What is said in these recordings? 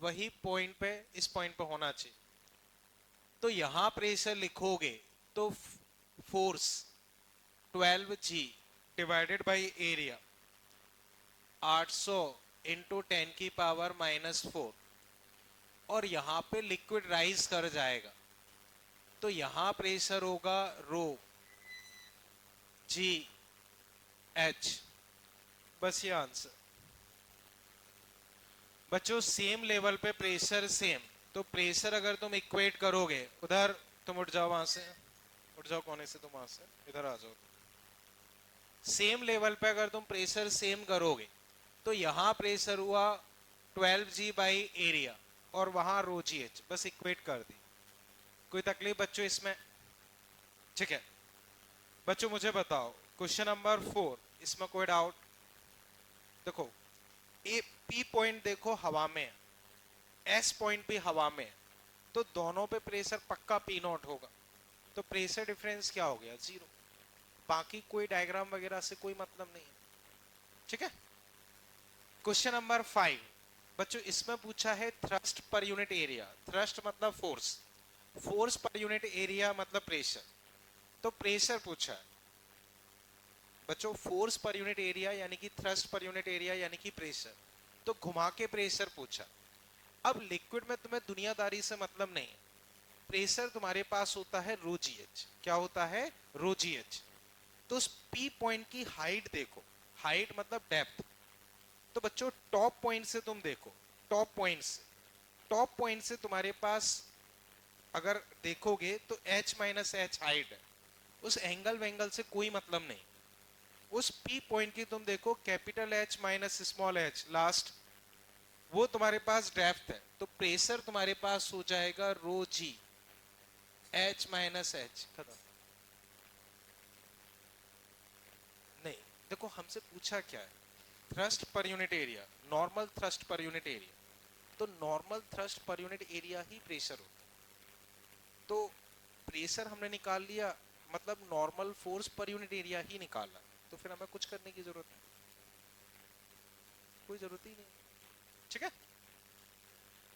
वही पॉइंट पे, इस पॉइंट पे होना चाहिए। तो यहां प्रेशर लिखोगे तो force 12G divided by area 800 into 10⁻⁻⁴, और यहां पे लिक्विड राइज कर जाएगा, तो यहां प्रेशर होगा रो जी एच। बस ये आंसर। बच्चों सेम लेवल पे प्रेशर सेम, तो प्रेशर अगर तुम इक्वेट करोगे, उधर तुम उठ जाओ, वहां से उठ जाओ, कोने से तुम वहां से इधर आ जाओ। सेम लेवल पे अगर तुम प्रेशर सेम करोगे तो यहां प्रेशर हुआ 12G बाई एरिया और वहां रो जी एच, बस इक्वेट कर दी। कोई तकलीफ बच्चों इसमें? ठीक है बच्चों, मुझे बताओ क्वेश्चन नंबर 4, इसमें कोई डाउट? देखो ए पी पॉइंट देखो हवा में, एस पॉइंट भी हवा में, तो दोनों पे प्रेशर पक्का पी नॉट होगा, तो प्रेशर डिफरेंस क्या हो गया? जीरो। बाकी कोई डायग्राम वगैरह से कोई मतलब नहीं है। ठीक है, क्वेश्चन नंबर 5 बच्चों, इसमें पूछा है thrust per unit area. Thrust मतलब force, force per unit area मतलब प्रेशर। तो प्रेशर पूछा है बच्चों, फोर्स पर यूनिट एरिया यानी कि थ्रस्ट पर यूनिट एरिया यानी कि प्रेशर, तो घुमा के प्रेशर पूछा। अब लिक्विड में तुम्हें दुनियादारी से मतलब नहीं है, प्रेशर तुम्हारे पास होता है रो जी एच। क्या होता है? रो जी एच। तो उस पी पॉइंट की हाइट देखो, हाइट मतलब डेप्थ। तो बच्चों टॉप पॉइंट से तुम देखो, टॉप पॉइंट से तुम्हारे पास अगर देखोगे तो h माइनस एच हाइट है, उस एंगल वेंगल से कोई मतलब नहीं। उस पी पॉइंट की तुम देखो capital H minus small H last, वो तुम्हारे पास डेप्थ है, तो प्रेशर तुम्हारे पास हो जाएगा rho G H minus H. खत्म। नहीं, देखो हमसे पूछा क्या है? Thrust per unit area, normal thrust per unit area, तो normal thrust per unit area ही प्रेशर होता है। तो प्रेशर हमने निकाल लिया, मतलब normal force per unit area ही निकाला, तो फिर हमें कुछ करने की जरूरत नहीं, कोई जरूरत ही नहीं। ठीक है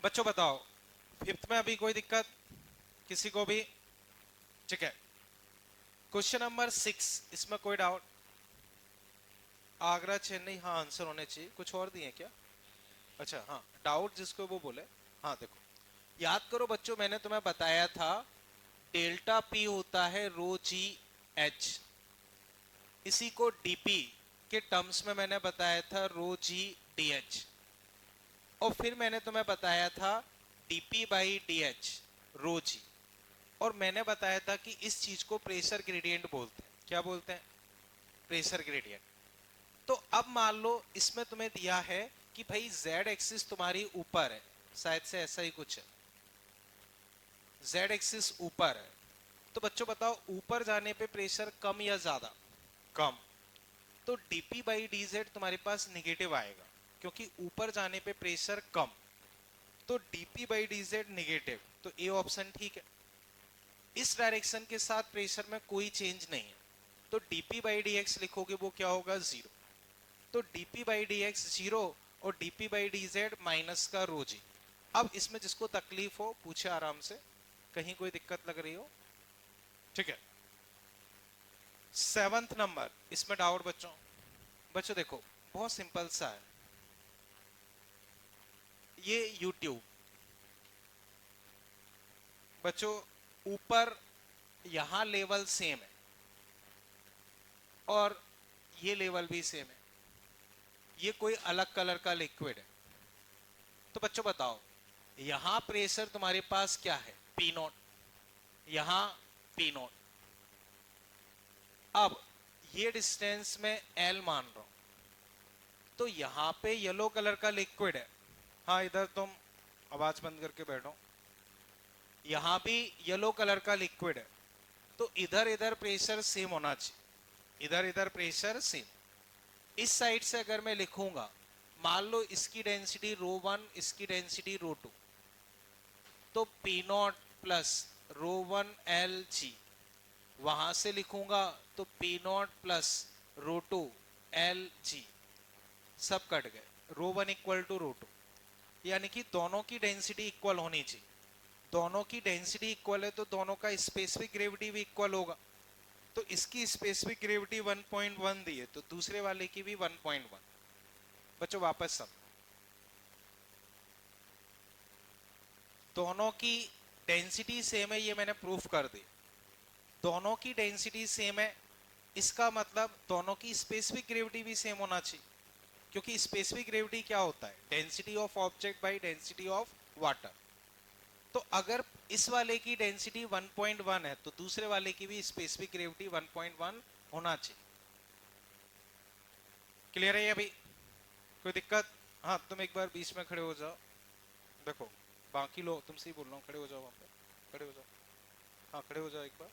बच्चों, बताओ फिफ्थ में अभी कोई दिक्कत किसी को भी? ठीक है, क्वेश्चन नंबर 6, इसमें कोई डाउट? आगरा चेन्नई, हाँ आंसर होने चाहिए। कुछ और दिए क्या? अच्छा हाँ, डाउट जिसको वो बोले। हाँ देखो, याद करो बच्चों, मैंने तुम्हें बताया था डेल्टा पी होता है रो जी एच, इसी को डीपी के टर्म्स में मैंने बताया था रो जी डी एच, और फिर मैंने तुम्हें बताया था डीपी बाई डी एच रो जी, और मैंने बताया था कि इस चीज को प्रेशर ग्रेडियंट बोलते हैं। क्या बोलते हैं? Pressure gradient. तो अब मान लो इसमें तुम्हें दिया है कि भाई जेड एक्सिस तुम्हारी ऊपर है, शायद से ऐसा ही कुछ है, जेड एक्सिस ऊपर है, तो बच्चों बताओ ऊपर जाने पे प्रेशर कम या ज्यादा? कम। तो dp बाई dz तुम्हारे पास निगेटिव आएगा, क्योंकि ऊपर जाने पे प्रेशर कम, तो dp बाई dz निगेटिव, तो ए ऑप्शन ठीक है। इस डायरेक्शन के साथ प्रेशर में कोई चेंज नहीं है, तो dp बाई dx लिखोगे वो क्या होगा? जीरो। तो dp बाई dx जीरो और dp बाई dz माइनस का रो जी। अब इसमें जिसको तकलीफ हो पूछे आराम से, कहीं कोई दिक्कत लग रही हो? ठीक है, 7th नंबर, इसमें डाउट बच्चों? बच्चों देखो बहुत सिंपल सा है, ये YouTube बच्चों, ऊपर यहां लेवल सेम है और ये लेवल भी सेम है, ये कोई अलग कलर का लिक्विड है। तो बच्चों बताओ, यहां प्रेशर तुम्हारे पास क्या है? पी नॉट, यहां पी नॉट। अब ये डिस्टेंस में एल मान रहा हूं, तो यहां पे येलो कलर का लिक्विड है। हाँ इधर तुम आवाज बंद करके बैठो, यहां भी येलो कलर का लिक्विड है, तो इधर इधर प्रेशर सेम होना चाहिए, इधर इधर प्रेशर सेम। इस साइड से अगर मैं लिखूंगा, मान लो इसकी डेंसिटी रो 1, इसकी डेंसिटी रो 2, तो P not plus row 1 L G, वहां से लिखूंगा तो P not plus row 2 L G, सब कट गए, रो 1 इक्वल टू रो 2। यानी कि दोनों की डेंसिटी इक्वल होनी चाहिए। दोनों की डेंसिटी इक्वल है तो दोनों का स्पेसिफिक ग्रेविटी भी इक्वल होगा। तो इसकी स्पेसिफिक ग्रेविटी 1.1 दी है तो दूसरे वाले की भी 1.1। बच्चों वापस सब, दोनों की डेंसिटी सेम है, ये मैंने प्रूफ कर दी। दोनों की डेंसिटी सेम है, इसका मतलब दोनों की स्पेसिफिक ग्रेविटी भी सेम होना चाहिए, क्योंकि स्पेसिफिक ग्रेविटी क्या होता है? Density of object by density of water. तो अगर इस वाले की डेंसिटी 1.1 है तो दूसरे वाले की भी स्पेसिफिक ग्रेविटी 1.1 होना चाहिए। क्लियर है ये अभी? कोई दिक्कत? हाँ तुम एक बार बीच में खड़े हो जाओ, देखो बाकी लोग तुमसे ही बोल रहा हूँ, खड़े हो जाओ वहां पे, खड़े हो जाओ। हाँ खड़े हो जाओ एक बार।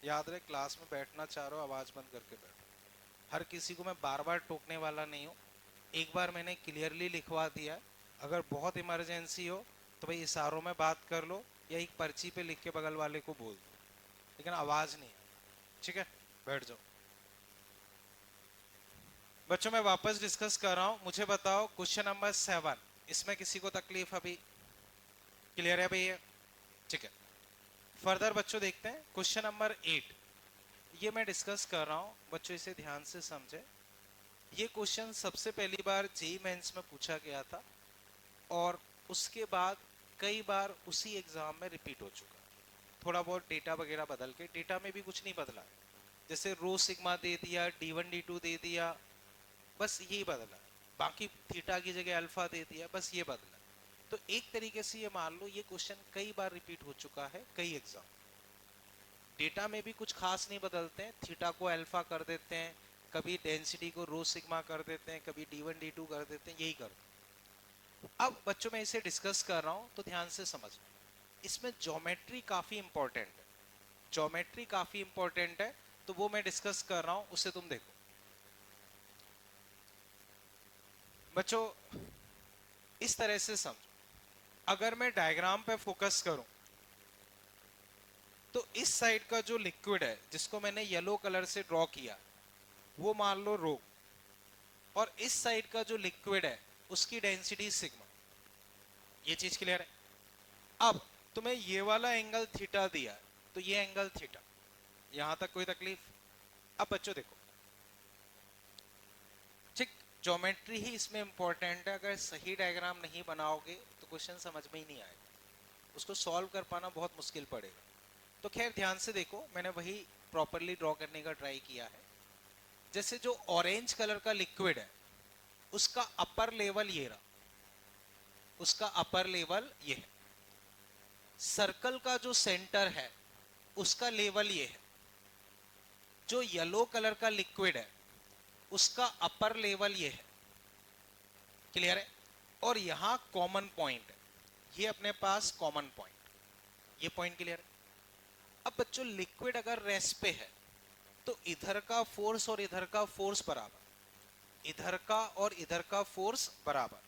याद रहे क्लास में बैठना चाह रहे हो आवाज बंद करके बैठो। हर किसी को मैं बार बार टोकने वाला नहीं हूँ, एक बार मैंने क्लियरली लिखवा दिया। अगर बहुत इमरजेंसी हो तो भाई इशारों में बात कर लो या एक पर्ची पे लिख के बगल वाले को बोल दो, लेकिन आवाज नहीं है, ठीक है? बैठ जाओ। बच्चों मैं वापस डिस्कस कर रहा हूँ, मुझे बताओ क्वेश्चन नंबर 7, इसमें किसी को तकलीफ अभी? क्लियर है भैया? ठीक है, फर्दर बच्चों देखते हैं क्वेश्चन नंबर 8। ये मैं डिस्कस कर रहा हूँ बच्चों, इसे ध्यान से समझे। ये क्वेश्चन सबसे पहली बार जेईई मेंस में पूछा गया था और उसके बाद कई बार उसी एग्जाम में रिपीट हो चुका। थोड़ा बहुत डेटा वगैरह बदल के, डेटा में भी कुछ नहीं बदला है, जैसे रो सिग्मा दे दिया, D1 D2 दे दिया, बस यही बदला। बाकी थीटा की जगह अल्फा दे दिया, बस ये बदला। तो एक तरीके से ये मान लो ये क्वेश्चन कई बार रिपीट हो चुका है कई एग्जाम। डेटा में भी कुछ खास नहीं बदलते हैं, थीटा को अल्फा कर देते हैं, कभी डेंसिटी को रो सिग्मा कर देते हैं, कभी D1 D2 कर देते हैं, यही करते हैं। अब बच्चों मैं इसे डिस्कस कर रहा हूं तो ध्यान से समझना, इसमें ज्योमेट्री काफी इंपॉर्टेंट है। ज्योमेट्री काफी इंपॉर्टेंट है तो वो मैं डिस्कस कर रहा हूं, उसे तुम देखो। बच्चों इस तरह से समझो, अगर मैं डायग्राम पे फोकस करूं तो इस साइड का जो लिक्विड है जिसको मैंने येलो कलर से ड्रॉ किया वो मान लो रो, और इस साइड का जो लिक्विड है उसकी डेंसिटी सिग्मा। ये चीज क्लियर है? अब तुम्हें ये वाला एंगल थीटा दिया तो ये एंगल थीटा, यहां तक कोई तकलीफ? अब बच्चों देखो, ठीक, ज्योमेट्री ही इसमें इंपॉर्टेंट है। अगर सही डायग्राम नहीं बनाओगे तो क्वेश्चन समझ में ही नहीं आएगा, उसको सॉल्व कर पाना बहुत मुश्किल पड़ेगा। तो खैर ध्यान से देखो, मैंने वही प्रॉपरली ड्रॉ करने का ट्राई किया है। जैसे जो ऑरेंज कलर का लिक्विड है उसका अपर लेवल ये रहा, उसका अपर लेवल ये है। सर्कल का जो सेंटर है उसका लेवल ये है। जो येलो कलर का लिक्विड है उसका अपर लेवल ये है। क्लियर है? और यहां कॉमन पॉइंट है, ये अपने पास कॉमन पॉइंट, ये पॉइंट क्लियर है? अब बच्चों लिक्विड अगर रेस्ट पे है तो इधर का फोर्स और इधर का फोर्स बराबर, इधर का और इधर का फोर्स बराबर,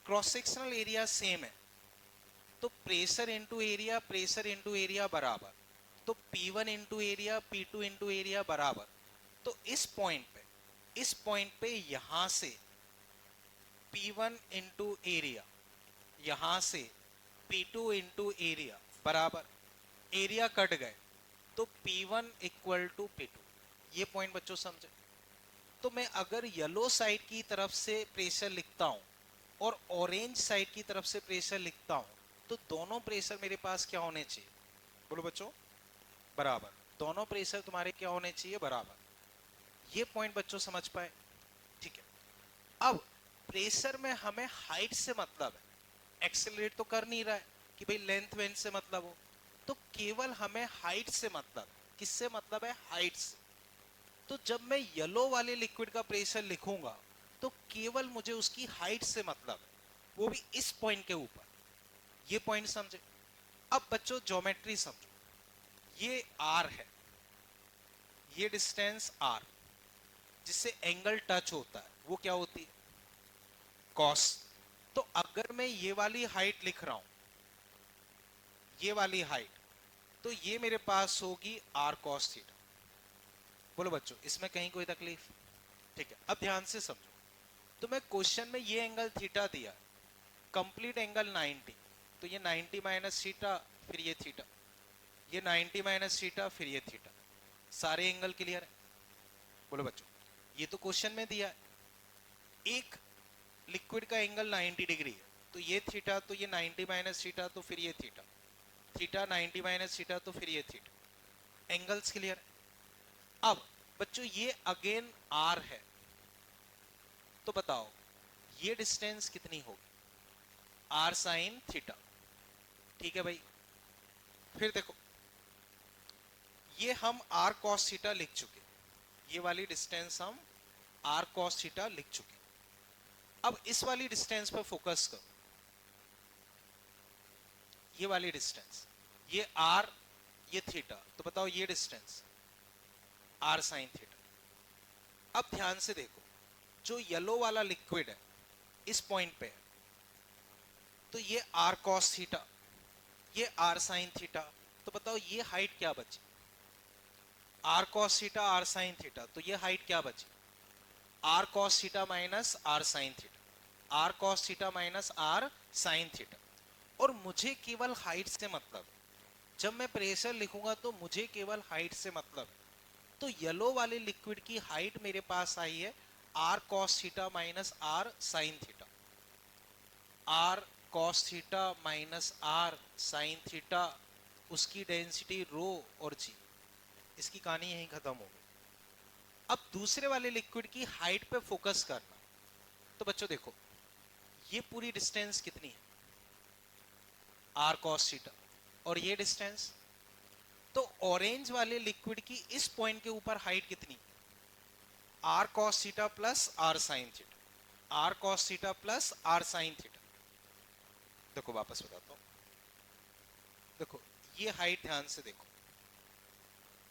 क्रॉस सेक्शनल एरिया सेम है तो pressure into area, pressure into area बराबर, तो P1 into area, P2 into area बराबर। तो इस पॉइंट पे यहां से P1 इंटू एरिया, यहां से P2 इंटू एरिया बराबर, एरिया कट गए तो P1 इक्वल टू P2। ये पॉइंट बच्चों समझे? तो मैं अगर येलो साइड की तरफ से प्रेशर लिखता हूं और ऑरेंज साइड की तरफ से प्रेशर लिखता हूं तो दोनों प्रेशर मेरे पास क्या होने चाहिए? बोलो बच्चों, बराबर। दोनों प्रेशर तुम्हारे क्या होने चाहिए? बराबर। ये पॉइंट बच्चों समझ पाए? ठीक है। अब प्रेशर में हमें हाइट से मतलब है, एक्सेलरेट तो कर नहीं रहा है कि भाई लेंथ वेंथ से मतलब हो, तो केवल हमें हाइट से मतलब। किससे मतलब है? हाइट से। तो जब मैं येलो वाले लिक्विड का प्रेशर लिखूंगा तो केवल मुझे उसकी हाइट से मतलब है, वो भी इस पॉइंट के ऊपर। ये पॉइंट समझे? अब बच्चों ज्योमेट्री समझो, ये आर है, ये डिस्टेंस आर जिससे एंगल टच होता है वो क्या होती है? कॉस। तो अगर मैं ये वाली हाइट लिख रहा हूं, ये वाली हाइट, तो ये मेरे पास होगी आर कॉस थीटा। बोलो बच्चों इसमें कहीं कोई तकलीफ? ठीक है, अब ध्यान से समझो, तो मैं क्वेश्चन में ये एंगल थीटा दिया, कंप्लीट एंगल 90, तो ये 90 माइनस थीटा, फिर ये थीटा, ये 90 माइनस थीटा, फिर ये थीटा, सारे एंगल क्लियर है? बोलो बच्चों, ये तो क्वेश्चन में दिया है। एक लिक्विड का एंगल 90 डिग्री है, तो ये थीटा, तो ये 90 माइनस थीटा, तो फिर ये थीटा, थीटा 90 माइनस थीटा, तो फिर ये थीटा, एंगल्स क्लियर है। अब बच्चों ये अगेन आर है, तो बताओ ये डिस्टेंस कितनी होगी? आर साइन थीटा, ठीक है भाई। फिर देखो, ये हम आर कॉस थीटा लिख चुके, ये वाली डिस्टेंस हम आर कॉस थीटा लिख चुके। अब इस वाली डिस्टेंस पर फोकस करो, ये वाली डिस्टेंस, ये आर, ये थीटा, तो बताओ ये डिस्टेंस आर साइन थीटा। अब ध्यान से देखो, जो येलो वाला लिक्विड है इस पॉइंट पे है, तो ये आर कॉस थीटा, ये आर साइन थीटा, तो बताओ ये हाइट क्या बची? R cos theta R sine theta, तो ये हाइट क्या बची? R cos theta minus R sine theta, R cos theta minus R sine theta. और मुझे केवल हाइट से मतलब है, जब मैं प्रेशर लिखूंगा तो मुझे केवल हाइट से मतलब है। तो येलो वाले लिक्विड की हाइट मेरे पास आई है R cos theta minus R sine theta, R cos theta minus R sine theta, उसकी डेंसिटी रो और जी। इसकी कहानी यहीं खत्म हो गई। अब दूसरे वाले लिक्विड की हाइट पे फोकस करना, तो बच्चों देखो ये पूरी डिस्टेंस कितनी है? आर कॉस थीटा, और ये डिस्टेंस, तो ऑरेंज वाले लिक्विड की इस पॉइंट के ऊपर हाइट कितनी? R cos theta plus R sine theta, R cos theta plus R sine theta. देखो वापस बताता हूं, देखो ये हाइट ध्यान से देखो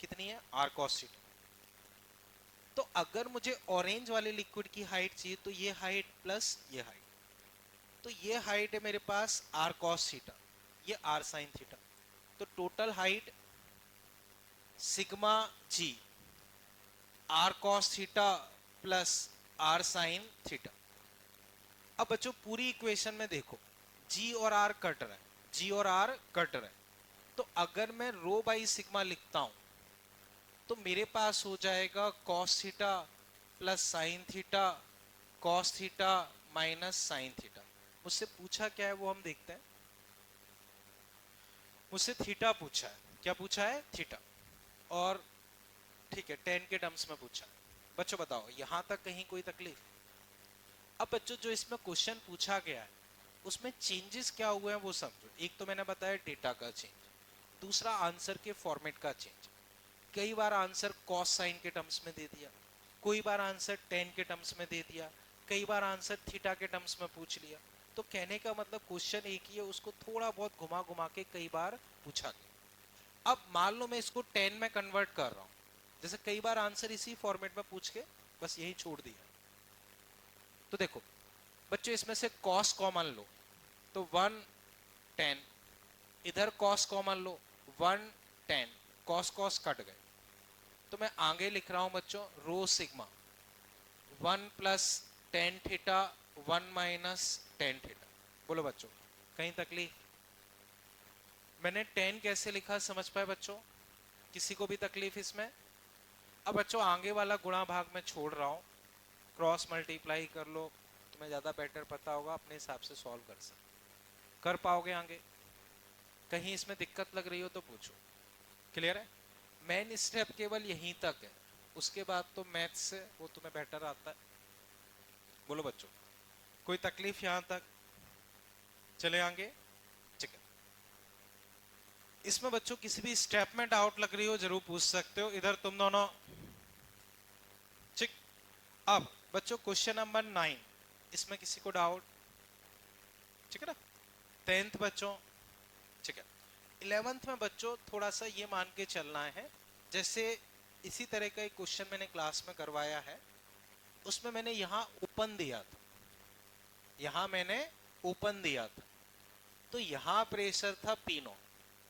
कितनी है, आर कॉस थीटा। तो अगर मुझे ऑरेंज वाले लिक्विड की हाइट चाहिए तो ये हाइट प्लस ये हाइट, तो ये हाइट है मेरे पास आर कॉस थीटा, ये आर साइन थीटा, तो total height sigma G R cos theta plus R sine theta. अब बच्चों पूरी इक्वेशन में देखो, जी और आर कट रहा है, जी और आर कट रहा है, तो अगर मैं रो बाई सिग्मा लिखता हूं तो मेरे पास हो जाएगा cos theta plus sine theta, cos theta minus sine theta. मुझसे पूछा क्या है वो हम देखते हैं। मुझसे थीटा पूछा है, क्या पूछा है? थीटा। और ठीक है, टेन के टर्म्स में पूछा है। बच्चों बताओ यहां तक कहीं कोई तकलीफ? अब बच्चों जो इसमें क्वेश्चन पूछा गया है उसमें चेंजेस क्या हुए हैं वो समझो। एक तो मैंने बताया डेटा का चेंज, दूसरा आंसर के फॉर्मेट का चेंज। कई बार आंसर कॉस साइन के टर्म्स में दे दिया, कोई बार आंसर टेन के टर्म्स में दे दिया, कई बार आंसर थीटा के टर्म्स में पूछ लिया। तो कहने का मतलब क्वेश्चन एक ही है, उसको थोड़ा बहुत घुमा घुमा के कई बार पूछा गया। अब मान लो मैं इसको 10 में कन्वर्ट कर रहा हूं, जैसे कई बार आंसर इसी फॉर्मेट में पूछ के बस यही छोड़ दिया। तो देखो बच्चों इसमें से कॉस कॉमन लो तो 1 10, इधर कॉस कॉमन लो 1 10, कॉस कॉस कट गए। तो मैं आगे लिख रहा हूं बच्चों rho sigma 1 plus ten theta 1 minus ten theta. बोलो बच्चों कहीं तकलीफ? मैंने 10 कैसे लिखा समझ पाए बच्चों? किसी को भी तकलीफ इसमें? अब बच्चों आगे वाला गुणा भाग में छोड़ रहा हूं, क्रॉस मल्टीप्लाई कर लो, तुम्हें ज्यादा बेटर पता होगा, अपने हिसाब से सॉल्व कर सकते, कर पाओगे आगे? कहीं इसमें दिक्कत लग रही हो तो पूछो। क्लियर है? मेन स्टेप केवल यहीं तक है, उसके बाद तो मैथ्स से वो तुम्हें बेटर आता है। बोलो बच्चों कोई तकलीफ यहां तक? चले आगे। ठीक है, इसमें बच्चों किसी भी स्टेप में डाउट लग रही हो जरूर पूछ सकते हो, इधर तुम दोनों। ठीक, अब बच्चों क्वेश्चन नंबर 9, इसमें किसी को डाउट? ठीक है ना, 10th बच्चों। ठीक है, 11th में बच्चों थोड़ा सा ये मान के चलना है, जैसे इसी तरह का एक क्वेश्चन मैंने क्लास में करवाया है, उसमें मैंने यहां ओपन दिया था, यहां मैंने ओपन दिया था, तो यहां प्रेशर था P0,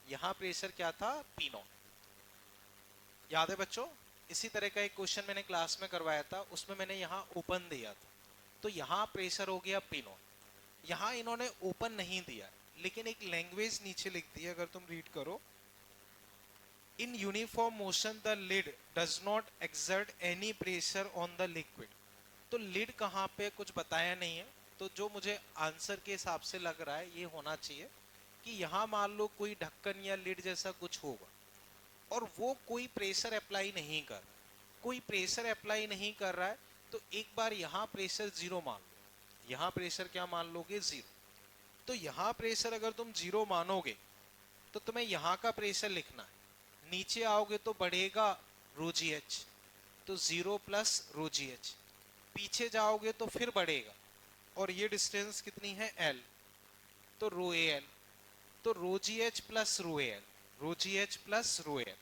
यहां प्रेशर क्या था? P0। याद है बच्चों? इसी तरह का एक क्वेश्चन मैंने क्लास में करवाया था, उसमें मैंने यहां ओपन दिया था, तो यहाँ प्रेशर हो गया P नॉट। यहाँ इन्होंने ओपन नहीं दिया, लेकिन एक लैंग्वेज नीचे लिख दी है, अगर तुम रीड करो, in uniform motion the lid does not exert any pressure on the liquid. तो लिड कहाँ पे कुछ बताया नहीं है, तो जो मुझे आंसर के हिसाब से लग रहा है ये होना चाहिए कि यहाँ मान लो कोई ढक्कन या लिड जैसा कुछ होगा और वो कोई प्रेशर अप्लाई नहीं कर रहा, कोई प्रेशर अप्लाई नहीं कर रहा है, तो एक बार यहाँ प्रेशर जीरो मान लो, यहाँ प्रेशर क्या मान लोगे, जीरो। तो यहाँ प्रेशर अगर तुम जीरो मानोगे तो तुम्हें यहाँ का प्रेशर लिखना है, नीचे आओगे तो बढ़ेगा रो जी एच, तो जीरो प्लस रो जी एच, पीछे जाओगे तो फिर बढ़ेगा, और ये डिस्टेंस कितनी है एल, तो रो ए एल, तो rho G H plus rho A L, rho G H plus rho A L.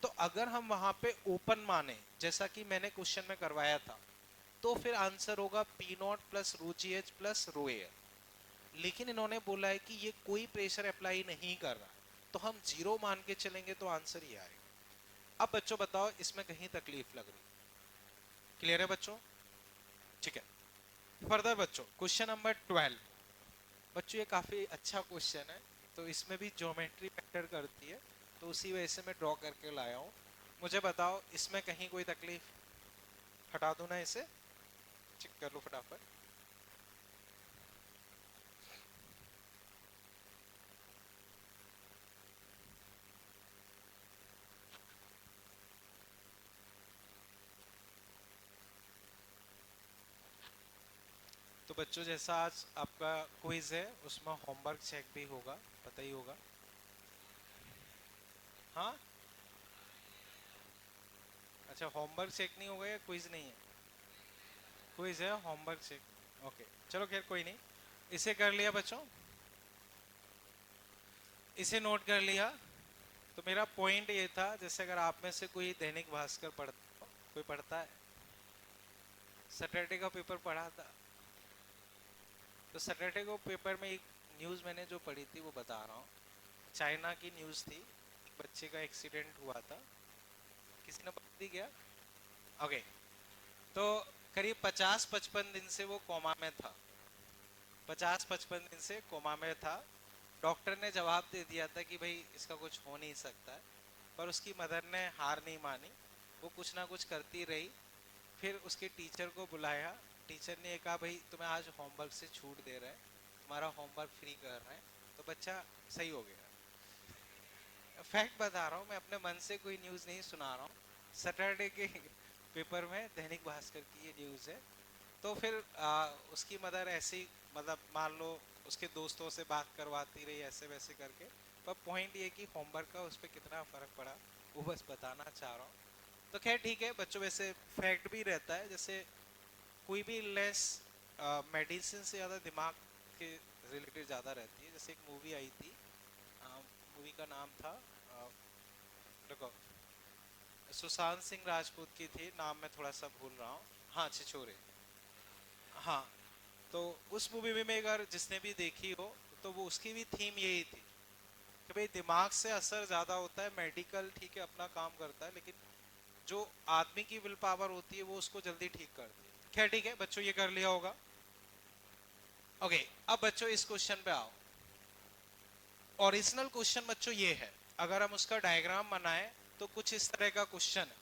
तो अगर हम वहां पे ओपन माने जैसा कि मैंने क्वेश्चन में करवाया था, तो फिर आंसर होगा P not plus row G H plus rho A L. लेकिन इन्होंने बोला है कि ये कोई प्रेशर अप्लाई नहीं कर रहा, तो हम जीरो मान के चलेंगे तो आंसर ये आएगा। अब बच्चों बताओ इसमें कहीं तकलीफ लग रही, क्लियर है बच्चों? ठीक है, फर्दर बच्चों क्वेश्चन नंबर 12। बच्चों ये काफी अच्छा क्वेश्चन है, तो इसमें भी ज्योमेट्री मैटर करती है, तो उसी वजह से मैं ड्रॉ करके लाया हूँ। मुझे बताओ इसमें कहीं कोई तकलीफ, हटा दूं ना इसे, चेक कर लो फटाफट। तो बच्चों जैसा आज आपका क्विज है, उसमें होमवर्क चेक भी होगा, पता ही होगा। हाँ, अच्छा होमवर्क चेक नहीं होगा या क्विज नहीं है? क्विज है, होमवर्क चेक, ओके चलो खैर कोई नहीं। इसे कर लिया बच्चों, इसे नोट कर लिया। तो मेरा पॉइंट ये था, जैसे अगर आप में से कोई दैनिक भास्कर कोई पढ़ता है, सैटरडे का पेपर पढ़ा था, तो सैटरडे को पेपर में एक न्यूज़ मैंने जो पढ़ी थी वो बता रहा हूँ। चाइना की न्यूज़ थी, एक बच्चे का एक्सीडेंट हुआ था, किसी ने पढ़ दी क्या? ओके, तो करीब 50-55 दिन से वो कोमा में था, 50-55 दिन से कोमा में था। डॉक्टर ने जवाब दे दिया था कि भाई इसका कुछ हो नहीं सकता है, पर उसकी मदर ने हार नहीं मानी, वो कुछ ना कुछ करती रही। फिर उसके टीचर को बुलाया, टीचर ने कहा भाई तुम्हें आज होमवर्क से छूट दे रहे हैं, तुम्हारा होमवर्क फ्री कर रहे हैं, तो बच्चा सही हो गया। फैक्ट बता रहा हूँ मैं, अपने मन से कोई न्यूज़ नहीं सुना रहा हूँ, सैटरडे के पेपर में दैनिक भास्कर की ये न्यूज़ है। तो फिर उसकी मदर ऐसे ही, मतलब मान लो उसके दोस्तों से बात करवाती रही ऐसे वैसे करके, पर पॉइंट ये कि होमवर्क का उस पर कितना फ़र्क पड़ा वो बस बताना चाह रहा हूँ। तो खैर ठीक है बच्चों, वैसे फैक्ट भी रहता है, जैसे कोई भी इलनेस मेडिसिन से ज़्यादा दिमाग के रिलेटेड ज़्यादा रहती है। जैसे एक मूवी आई थी, मूवी का नाम था, देखो सुशांत सिंह राजपूत की थी, नाम मैं थोड़ा सा भूल रहा हूँ, हाँ छिछोरे, हाँ। तो उस मूवी में अगर जिसने भी देखी हो तो वो उसकी भी थीम यही थी कि भाई दिमाग से असर ज़्यादा होता है, मेडिकल ठीक है अपना काम करता है, लेकिन जो आदमी की विल पावर होती है वो उसको जल्दी ठीक करती है। खैर ठीक है बच्चों, ये कर लिया होगा। ओके, अब बच्चों इस क्वेश्चन पे आओ। ओरिजिनल क्वेश्चन बच्चों ये है, अगर हम उसका डायग्राम बनाए तो कुछ इस तरह का क्वेश्चन है।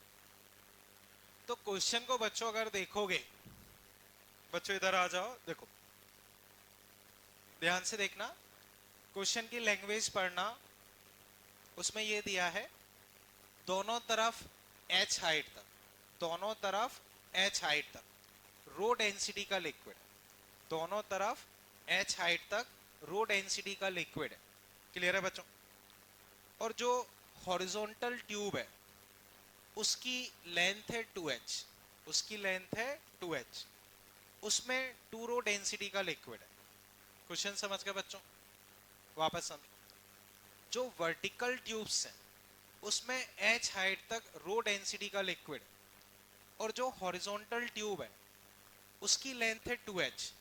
तो क्वेश्चन को बच्चों अगर देखोगे, बच्चों इधर आ जाओ, देखो ध्यान से देखना, क्वेश्चन की लैंग्वेज पढ़ना। उसमें ये दिया है दोनों तरफ h हाइट तक, दोनों तरफ h हाइट तक रो डेंसिटी का लिक्विड है, दोनों तरफ h हाइट तक रो डेंसिटी का लिक्विड है। क्लियर है बच्चों? और जो हॉरिजॉन्टल ट्यूब है उसकी लेंथ है 2h, उसकी लेंथ है 2h, उसमें 2 रो डेंसिटी का लिक्विड है। क्वेश्चन समझ गए बच्चों? वापस समझो, जो वर्टिकल ट्यूब्स हैं उसमें h हाइट तक रो डेंसिटी का लिक्विड, और जो हॉरिजॉन्टल ट्यूब है उसकी लेंथ है 2h,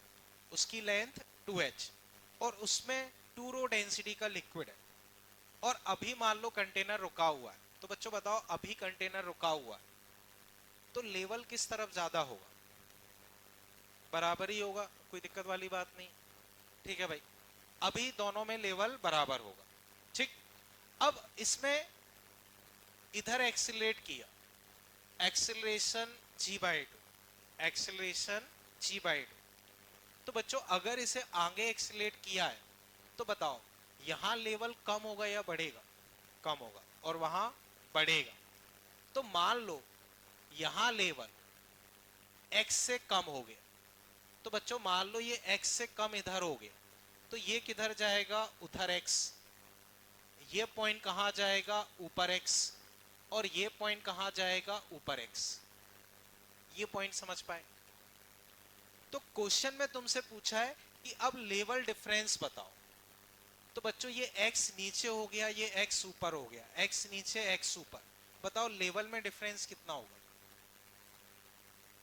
उसकी लेंथ 2h, और उसमें 2 रो डेंसिटी का लिक्विड है। और अभी मान लो कंटेनर रुका हुआ है, तो बच्चों बताओ अभी कंटेनर रुका हुआ है तो लेवल किस तरफ ज्यादा होगा? बराबर ही होगा, कोई दिक्कत वाली बात नहीं। ठीक है भाई, अभी दोनों में लेवल बराबर होगा। ठीक, अब इसमें इधर एक्सीलरेट किया, एक्सीलरेशन g/2, एक्सीलरेशन g/2। तो बच्चों अगर इसे आगे एक्सीलरेट किया है तो बताओ यहां लेवल कम होगा या बढ़ेगा? कम होगा, और वहां बढ़ेगा। तो मान लो यहां लेवल x से कम हो गया, तो बच्चों मान लो ये x से कम इधर हो गया, तो ये किधर जाएगा? उधर x। ये पॉइंट कहां जाएगा? ऊपर x। और ये पॉइंट कहां जाएगा? ऊपर x। ये पॉइंट समझ पाए? तो क्वेश्चन में तुमसे पूछा है कि अब लेवल डिफरेंस बताओ। तो बच्चों ये x नीचे हो गया, ये x ऊपर हो गया, x नीचे x ऊपर। बताओ लेवल में डिफरेंस कितना होगा?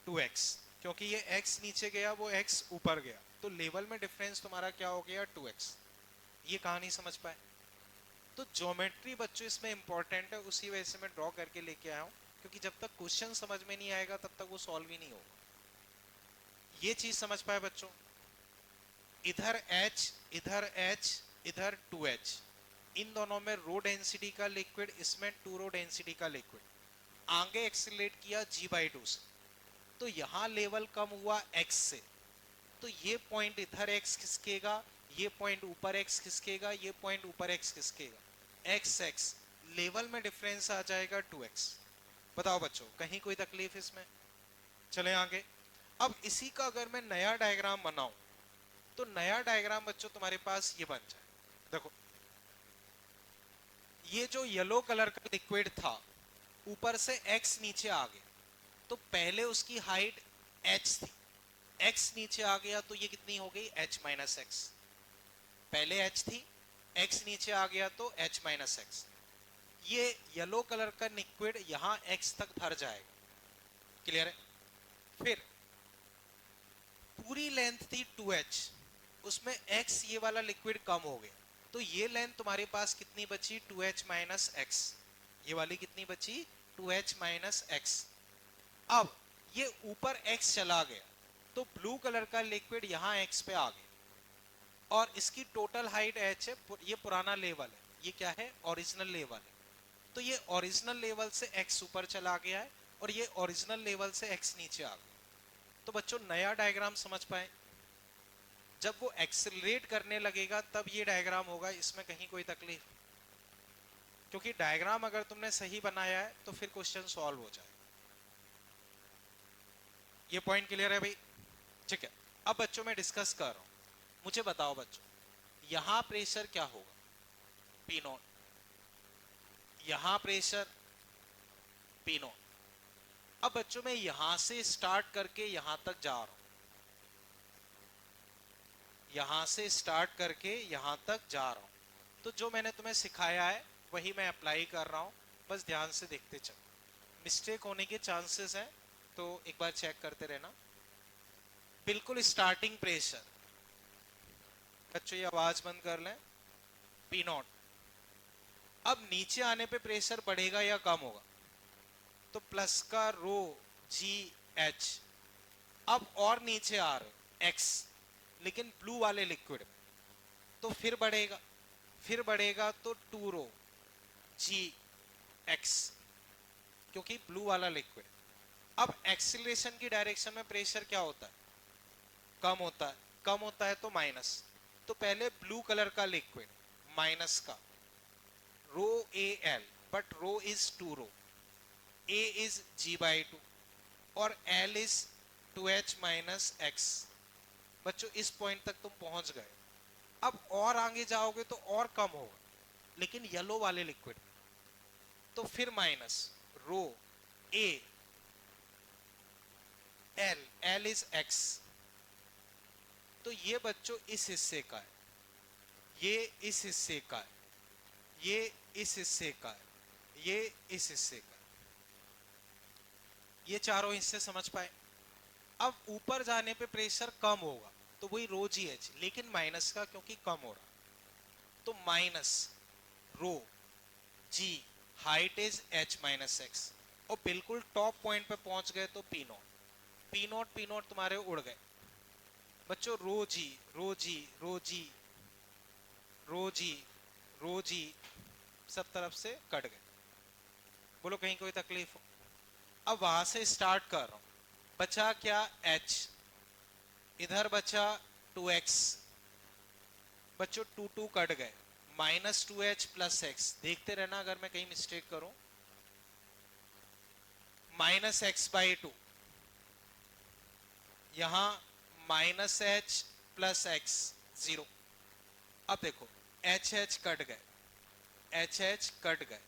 2x, क्योंकि ये x नीचे गया, वो x ऊपर गया, तो लेवल में डिफरेंस तुम्हारा क्या हो गया? 2x। ये कहानी समझ पाए? तो ज्योमेट्री बच्चों इसमें इंपॉर्टेंट है, उसी वजह से मैं ड्रॉ करके लेके आया हूं, क्योंकि जब तक क्वेश्चन समझ में नहीं आएगा तब तक वो सॉल्व ही नहीं होगा। ये चीज समझ पाए बच्चों? इधर h, इधर h, इधर 2h, इन दोनों में रो डेंसिटी का लिक्विड, इसमें 2 रो डेंसिटी का लिक्विड। आगे एक्सीलरेट किया g/2 से, तो यहां लेवल कम हुआ x से, तो ये पॉइंट इधर x खिसकेगा, ये पॉइंट ऊपर x खिसकेगा, ये पॉइंट ऊपर x खिसकेगा, x x, लेवल में डिफरेंस आ जाएगा 2x। बताओ बच्चों कहीं कोई तकलीफ इसमें? चले आगे। अब इसी का अगर मैं नया डायग्राम बनाऊं, तो नया डायग्राम बच्चों तुम्हारे पास ये बन जाए। देखो ये जो येलो कलर का लिक्विड था, ऊपर से x नीचे आ गया, तो पहले उसकी हाइट h थी, x नीचे आ गया तो ये कितनी हो गई? h minus x. पहले h थी, x नीचे आ गया तो h माइनस एक्स। ये येलो कलर का लिक्विड यहां x तक भर जाएगा। क्लियर है? फिर पूरी लेंथ थी 2h, उसमें x ये वाला लिक्विड कम हो गया, तो ये लेंथ तुम्हारे पास कितनी बची? 2h minus x. ये वाली कितनी बची? 2h minus x. अब ये ऊपर x चला गया, तो ब्लू कलर का लिक्विड यहां x पे आ गया, और इसकी टोटल हाइट h है। ये पुराना लेवल है, ये क्या है? ओरिजिनल लेवल है। तो ये ओरिजिनल लेवल से x ऊपर चला गया है, और ये ओरिजिनल लेवल से x नीचे आ गया। तो बच्चों नया डायग्राम समझ पाए? जब वो एक्सेलरेट करने लगेगा तब ये डायग्राम होगा, इसमें कहीं कोई तकलीफ? क्योंकि डायग्राम अगर तुमने सही बनाया है तो फिर क्वेश्चन सॉल्व हो जाए। ये पॉइंट क्लियर है भाई? ठीक है, अब बच्चों मैं डिस्कस कर रहा हूं, मुझे बताओ बच्चों यहां प्रेशर क्या होगा? P not. यहां प्रेशर पी नॉट। अब बच्चों मैं यहां से स्टार्ट करके यहां तक जा रहा हूं, यहां से स्टार्ट करके यहां तक जा रहा हूं, तो जो मैंने तुम्हें सिखाया है वही मैं अप्लाई कर रहा हूं, बस ध्यान से देखते चलो। मिस्टेक होने के चांसेस हैं, तो एक बार चेक करते रहना। बिल्कुल स्टार्टिंग प्रेशर, बच्चों ये आवाज बंद कर लें, पी नॉट। अब नीचे आने पे प्रेशर बढ़ेगा या कम होगा? तो प्लस का रो जी एच। अब और नीचे आ रहे एक्स, लेकिन ब्लू वाले लिक्विड में, तो फिर बढ़ेगा तो 2 रो जी एक्स, क्योंकि ब्लू वाला लिक्विड। अब एक्सीलरेशन की डायरेक्शन में प्रेशर क्या होता है? कम होता है। कम होता है तो माइनस, तो पहले ब्लू कलर का लिक्विड माइनस का rho A L, but rho is 2 rho, A is g/2 और L is 2h minus x. बच्चों इस पॉइंट तक तुम पहुंच गए। अब और आगे जाओगे तो और कम होगा, लेकिन येलो वाले लिक्विड, तो फिर minus rho A L, L is x. तो ये बच्चों इस हिस्से का है, ये इस हिस्से का है, ये इस हिस्से का है, ये इस हिस्से का है। ये चारों हिस्से समझ पाए? अब ऊपर जाने पे प्रेशर कम होगा, तो वही रो जी एच, लेकिन माइनस का, क्योंकि कम हो रहा, तो minus rho g, height is h minus x, और बिल्कुल टॉप पॉइंट पे पहुंच गए तो पी नॉट। पी नॉट तुम्हारे उड़ गए, बच्चों रो जी रो जी रो जी रो जी रो जी सब तरफ से कट गए। बोलो कहीं कोई तकलीफ हो? अब वहां से स्टार्ट कर रहा हूं। बचा क्या? h। इधर बचा 2x। बच्चों 2 कट गए, -2h प्लस x। देखते रहना अगर मैं कहीं मिस्टेक करूं। -x/2 यहां -h प्लस x 0। अब देखो h कट गए, h कट गए,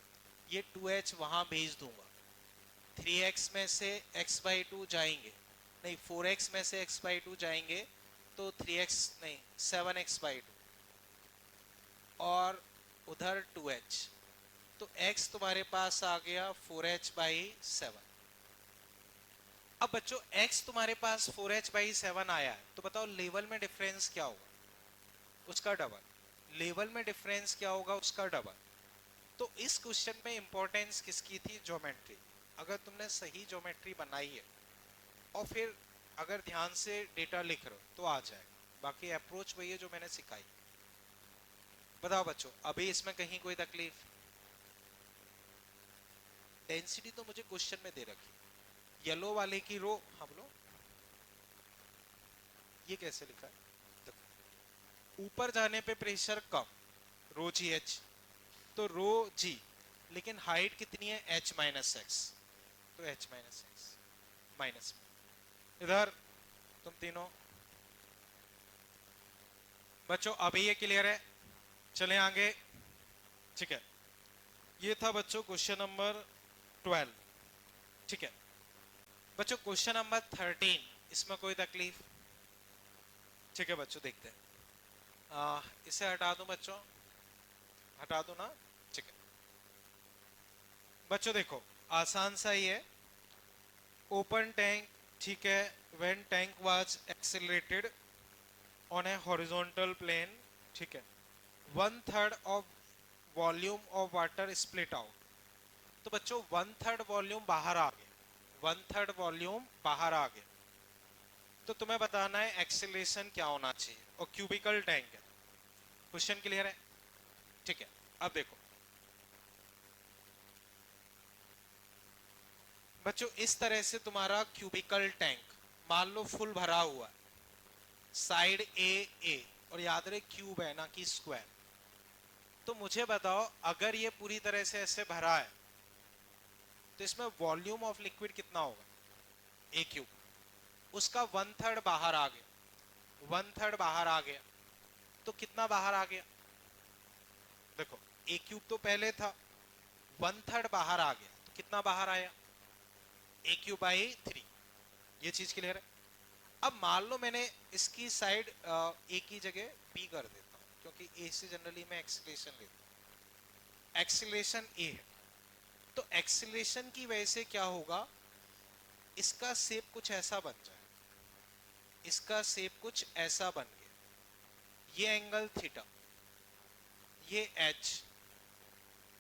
ये 2h वहां भेज दूंगा। 3x में से x/2 जाएंगे, नहीं 4x में से x/2 जाएंगे तो 3x नहीं 7x/2 और उधर 2h, तो x तुम्हारे पास आ गया 4h/7। अब बच्चों x तुम्हारे पास 4h/7 आया है, तो बताओ लेवल में डिफरेंस क्या होगा? उसका डबल। लेवल में डिफरेंस क्या होगा? उसका डबल। तो इस क्वेश्चन में इंपॉर्टेंस किसकी थी? ज्योमेट्री। अगर तुमने सही ज्योमेट्री बनाई है और फिर अगर ध्यान से डेटा लिख रहे हो तो आ जाएगा। बाकी अप्रोच वही है जो मैंने सिखाई। बताओ बच्चों अभी इसमें कहीं कोई तकलीफ? डेंसिटी तो मुझे क्वेश्चन में दे रखी, येलो वाले की रो। हाँ बोलो, ये कैसे लिखा है? देखो ऊपर जाने पे प्रेशर कम, रो जी एच, तो रो जी, लेकिन हाइट कितनी है? h माइनस एक्स, तो h माइनस एक्स माइनस में। इधर तुम तीनों बच्चों अभी ये क्लियर है? चले आगे। ठीक है, ये था बच्चों क्वेश्चन नंबर 12। ठीक है बच्चों, क्वेश्चन नंबर 13, इसमें कोई तकलीफ? ठीक है बच्चों देखते हैं। इसे हटा दूं बच्चों, हटा दूं ना? ठीक है बच्चों देखो आसान सा ही है। ओपन टैंक, ठीक है, when tank was accelerated on a horizontal plane, ठीक है, 1/3 of volume of water split out. तो बच्चों 1/3 वॉल्यूम बाहर आ गया, 1/3 वॉल्यूम बाहर आ गया, तो तुम्हें बताना है एक्सेलरेशन क्या होना चाहिए, और क्यूबिकल टैंक है। क्वेश्चन क्लियर है? ठीक है, अब देखो बच्चों इस तरह से तुम्हारा क्यूबिकल टैंक मान लो फुल भरा हुआ है, साइड ए, और याद रहे क्यूब है ना कि स्क्वायर। तो मुझे बताओ अगर ये पूरी तरह से ऐसे भरा है तो इसमें वॉल्यूम ऑफ लिक्विड कितना होगा? ए क्यूब। उसका 1/3 बाहर आ गया, 1/3 बाहर आ गया, तो कितना बाहर आ गया? देखो ए क्यूब तो पहले था, 1/3 बाहर आ गया तो कितना बाहर आया? a³/3। ये चीज क्लियर है? अब मान लो मैंने इसकी साइड ए की जगह बी कर देता हूं, क्योंकि ए से जनरली मैं एक्सीलरेशन लेता हूं। एक्सीलरेशन ए है, तो एक्सीलरेशन की वजह से क्या होगा? इसका शेप कुछ ऐसा बन जाए, इसका शेप कुछ ऐसा बन गया, ये एंगल थीटा, ये एच,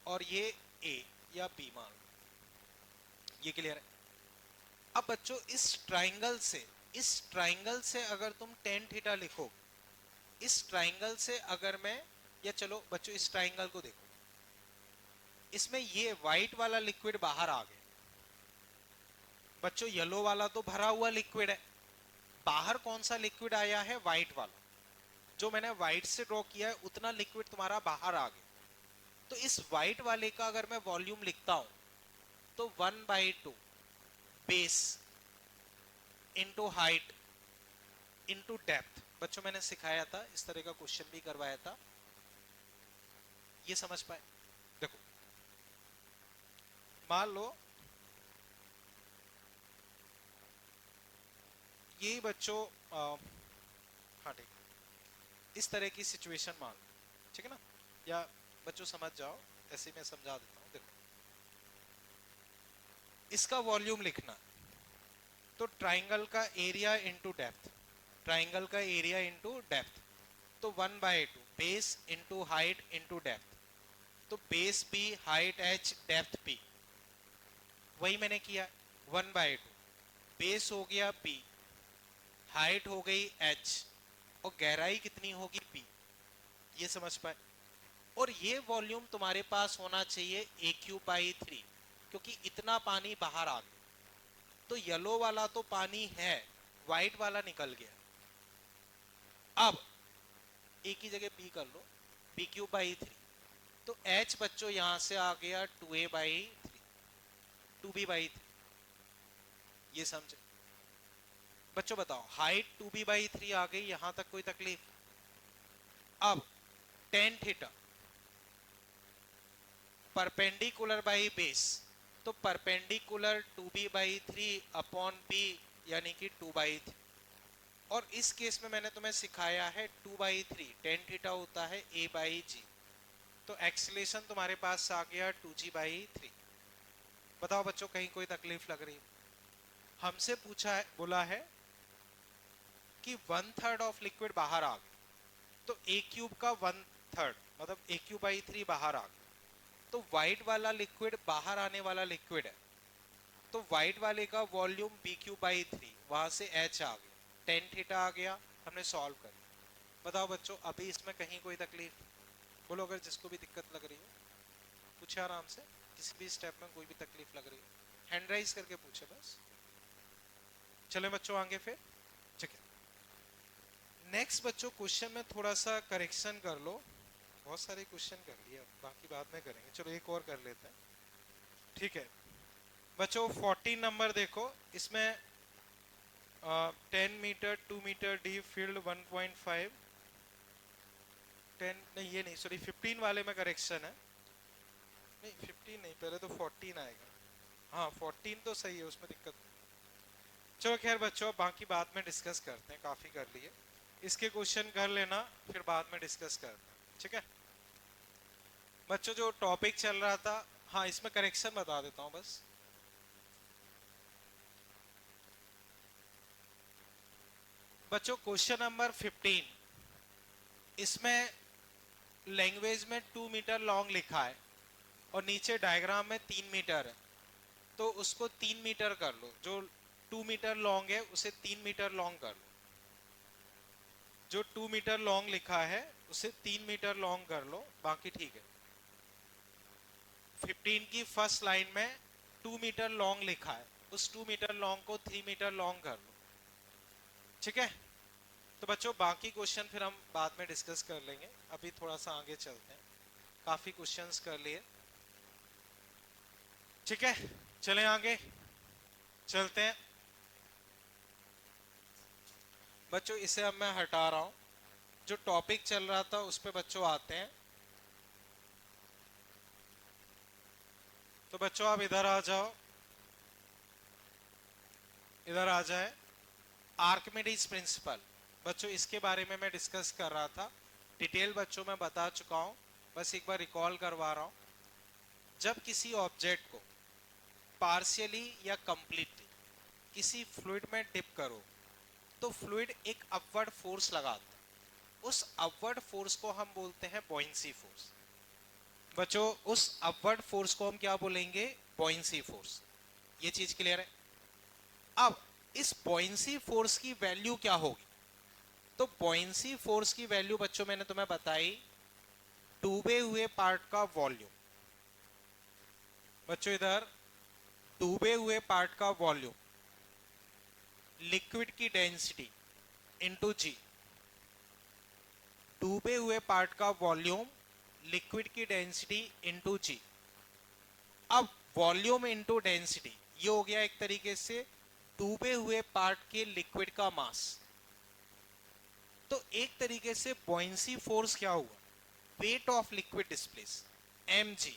और ये ए या बी मान लो। ये क्लियर है? अब बच्चों इस ट्राइंगल से अगर तुम टेन थीटा लिखो, इस ट्राइंगल से अगर मैं, या चलो बच्चों इस ट्राइंगल को देखो, इसमें ये व्हाइट वाला लिक्विड बाहर आ गया। बच्चों येलो वाला तो भरा हुआ लिक्विड है, बाहर कौन सा लिक्विड आया है? व्हाइट वाला। जो मैंने व्हाइट से ड्रॉ किया है उतना लिक्विड तुम्हारा बाहर आ गया। तो इस व्हाइट वाले का अगर मैं वॉल्यूम लिखता हूं तो 1/2 base into height into depth. बच्चों मैंने सिखाया था, इस तरह का क्वेश्चन भी करवाया था, ये समझ पाए? देखो मान लो ये बच्चों हाँ ठीक, इस तरह की सिचुएशन मान लो, ठीक है ना? या बच्चों समझ जाओ, ऐसे मैं समझा देता हूं। देखो इसका वॉल्यूम लिखना, तो ट्राइंगल का एरिया इंटू डेप्थ, ट्राइंगल का एरिया इंटू डेप्थ, तो 1/2 base into height into depth, तो base B, height H, depth P. वही मैंने किया, 1/2 बेस हो गया बी, हाइट हो गई h और गहराई कितनी होगी p, ये समझ पाए। और ये वॉल्यूम तुम्हारे पास होना चाहिए AQ/3, क्योंकि इतना पानी बाहर आ गया। तो येलो वाला तो पानी है, व्हाइट वाला निकल गया। अब ए की जगह p कर लो, PQ/3। तो h बच्चों यहां से आ गया 2A/3, 2B/3। ये समझे बच्चों? बताओ, हाइट 2B/3 आ गई, यहां तक कोई तकलीफ? अब tan theta perpendicular by base, तो परपेंडिकुलर 2B/3 अपॉन b, यानी कि 2/3। और इस केस में मैंने तुम्हें सिखाया है 2/3, tan थीटा होता है A/g। तो एक्सीलरेशन तुम्हारे पास आ गया 2g/3। बताओ बच्चों, कहीं कोई तकलीफ लग रही? हमसे पूछा है, बोला है कि 1/3 ऑफ लिक्विड बाहर आ गया, तो A³ का 1/3 मतलब AQ/3 बाहर आ गया। तो व्हाइट वाला लिक्विड बाहर आने वाला लिक्विड है, तो व्हाइट वाले का वॉल्यूम BQ/3, वहां से H आ गया, tan थीटा आ गया, हमने सॉल्व कर लिया। बताओ बच्चों, अभी इसमें कहीं कोई तकलीफ? बोलो अगर जिसको भी दिक्कत लग रही हो पूछे आराम से, किसी भी स्टेप में कोई भी तकलीफ लग रही है हैंड राइज करके पूछे बस। चले बच्चों आगे फिर, ठीक है। नेक्स्ट बच्चों, क्वेश्चन में थोड़ा सा करेक्शन कर लो, बहुत सारे क्वेश्चन कर लिए, बाकी बाद में करेंगे। चलो एक और कर लेते हैं, ठीक है बच्चों। 14 नंबर देखो, इसमें 10 मीटर 2 मीटर डीप फील्ड 1.5, 10 नहीं, ये नहीं, सॉरी 15 वाले में करेक्शन है। नहीं 15 नहीं, पहले तो 14 आएगा। हाँ 14 तो सही है, उसमें दिक्कत नहीं। चलो खैर बच्चों, बाकी बाद में डिस्कस करते हैं, काफी कर लिए। इसके क्वेश्चन कर लेना, फिर बाद में डिस्कस करते हैं, ठीक है बच्चों। जो टॉपिक चल रहा था, हाँ इसमें करेक्शन बता देता हूँ बस। बच्चों क्वेश्चन नंबर 15, इसमें लैंग्वेज में 2 मीटर लॉन्ग लिखा है और नीचे डायग्राम में 3 मीटर है, तो उसको 3 मीटर कर लो। जो 2 मीटर लॉन्ग है उसे 3 मीटर लॉन्ग कर लो। जो 2 मीटर लॉन्ग लिखा है उसे 3 मीटर लॉन्ग कर लो, बाकी ठीक है। 15 की फर्स्ट लाइन में 2 मीटर लॉन्ग लिखा है, उस 2 मीटर लॉन्ग को 3 मीटर लॉन्ग कर लो, ठीक है। तो बच्चों बाकी क्वेश्चन फिर हम बाद में डिस्कस कर लेंगे, अभी थोड़ा सा आगे चलते हैं, काफी क्वेश्चंस कर लिए, ठीक है। चलें आगे चलते हैं बच्चों। इसे अब मैं हटा रहा हूं, जो टॉपिक चल रहा था उस पे बच्चों आते हैं। तो बच्चों आप इधर आ जाओ, इधर आ जाए। आर्किमिडीज प्रिंसिपल बच्चों, इसके बारे में मैं डिस्कस कर रहा था, डिटेल बच्चों में बता चुका हूं, बस एक बार रिकॉल करवा रहा हूं। जब किसी ऑब्जेक्ट को पार्शियली या कंप्लीटली किसी फ्लूइड में डिप करो, तो फ्लूइड एक अपवर्ड फोर्स लगाता है, उस अपवर्ड फोर्स को हम बोलते हैं बॉयंसी फोर्स। बच्चों उस अपवर्ड फोर्स को हम क्या बोलेंगे? Buoyancy force. ये चीज क्लियर है? अब इस बॉयंसी फोर्स की वैल्यू क्या होगी? तो बॉयंसी फोर्स की वैल्यू बच्चों मैंने तुम्हें बताई, डूबे हुए पार्ट का वॉल्यूम। बच्चों इधर डूबे हुए पार्ट का वॉल्यूम, लिक्विड की डेंसिटी इंटू जी। डूबे हुए पार्ट का वॉल्यूम, लिक्विड की डेंसिटी इंटू जी। अब वॉल्यूम इंटू डेंसिटी, ये हो गया एक तरीके से डूबे हुए पार्ट के लिक्विड का मास। तो एक तरीके से बॉयंसी फोर्स क्या हुआ? Weight of liquid displace, mg।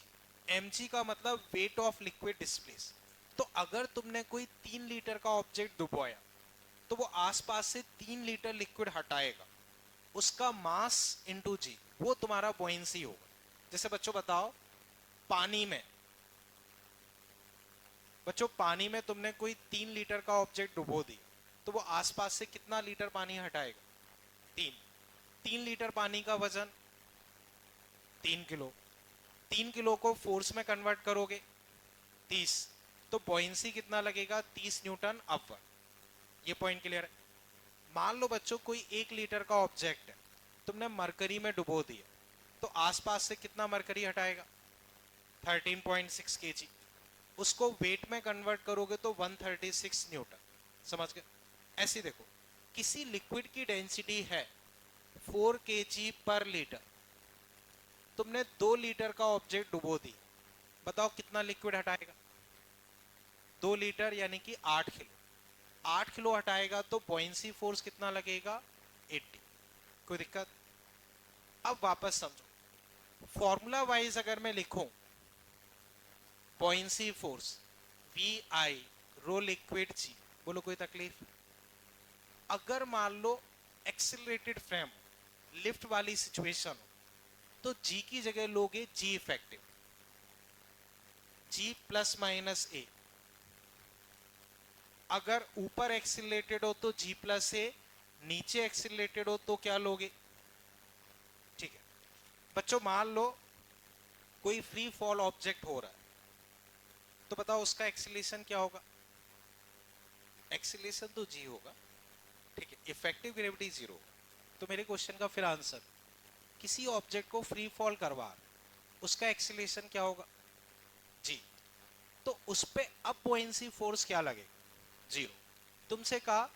mg का मतलब वेट ऑफ लिक्विड डिस्प्लेस। तो अगर तुमने कोई 3 लीटर का ऑब्जेक्ट डुबोया, तो वो आसपास से 3 लीटर लिक्विड हटाएगा, उसका मास इंटू जी, वो तुम्हारा बॉयंसी होगा। जैसे बच्चों बताओ, पानी में, बच्चों पानी में तुमने कोई 3 लीटर का ऑब्जेक्ट डुबो दिया, तो वो आसपास से कितना लीटर पानी हटाएगा? 3। 3 लीटर पानी का वजन 3 किलो। 3 किलो को फोर्स में कन्वर्ट करोगे 30, तो बॉयंसी कितना लगेगा? 30 न्यूटन अपवर्ड। ये पॉइंट क्लियर है? मान लो बच्चों कोई 1 लीटर का ऑब्जेक्ट है, तुमने मरकरी में डुबो दिया, तो आसपास से कितना मरकरी हटाएगा? 13.6 kg। उसको वेट में कन्वर्ट करोगे तो 136 न्यूटन। समझ गए? ऐसे देखो, किसी लिक्विड की डेंसिटी है 4 kg पर लीटर, तुमने 2 लीटर का ऑब्जेक्ट डुबो दी, बताओ कितना लिक्विड हटाएगा? 2 लीटर यानी कि 8 किलो। 8 किलो हटाएगा तो बॉयंसी फोर्स कितना लगेगा? 80। कोई दिक्कत? अब वापस समझो, फॉर्मूला वाइज अगर मैं लिखूं, buoyancy force V I rho liquid G, बोलो कोई तकलीफ? अगर मान लो एक्सिलरेटेड फ्रेम लिफ्ट वाली सिचुएशन हो, तो जी की जगह लोगे G effective, G plus minus A. अगर ऊपर एक्सिलरेटेड हो तो जी प्लस ए, नीचे एक्सिलरेटेड हो तो क्या लोगे? ठीक है बच्चों, मान लो कोई फ्री फॉल ऑब्जेक्ट हो रहा है, तो बताओ उसका एक्सीलरेशन क्या होगा? एक्सीलरेशन तो जी होगा, ठीक है, इफेक्टिव ग्रेविटी जीरो। तो मेरे क्वेश्चन का फिर आंसर, किसी ऑब्जेक्ट को फ्री फॉल करवा, उसका एक्सीलरेशन क्या होगा? जी। तो उस पे अब बुओयेंसी फोर्स क्या लगेगा? जीरो। तुमसे कहा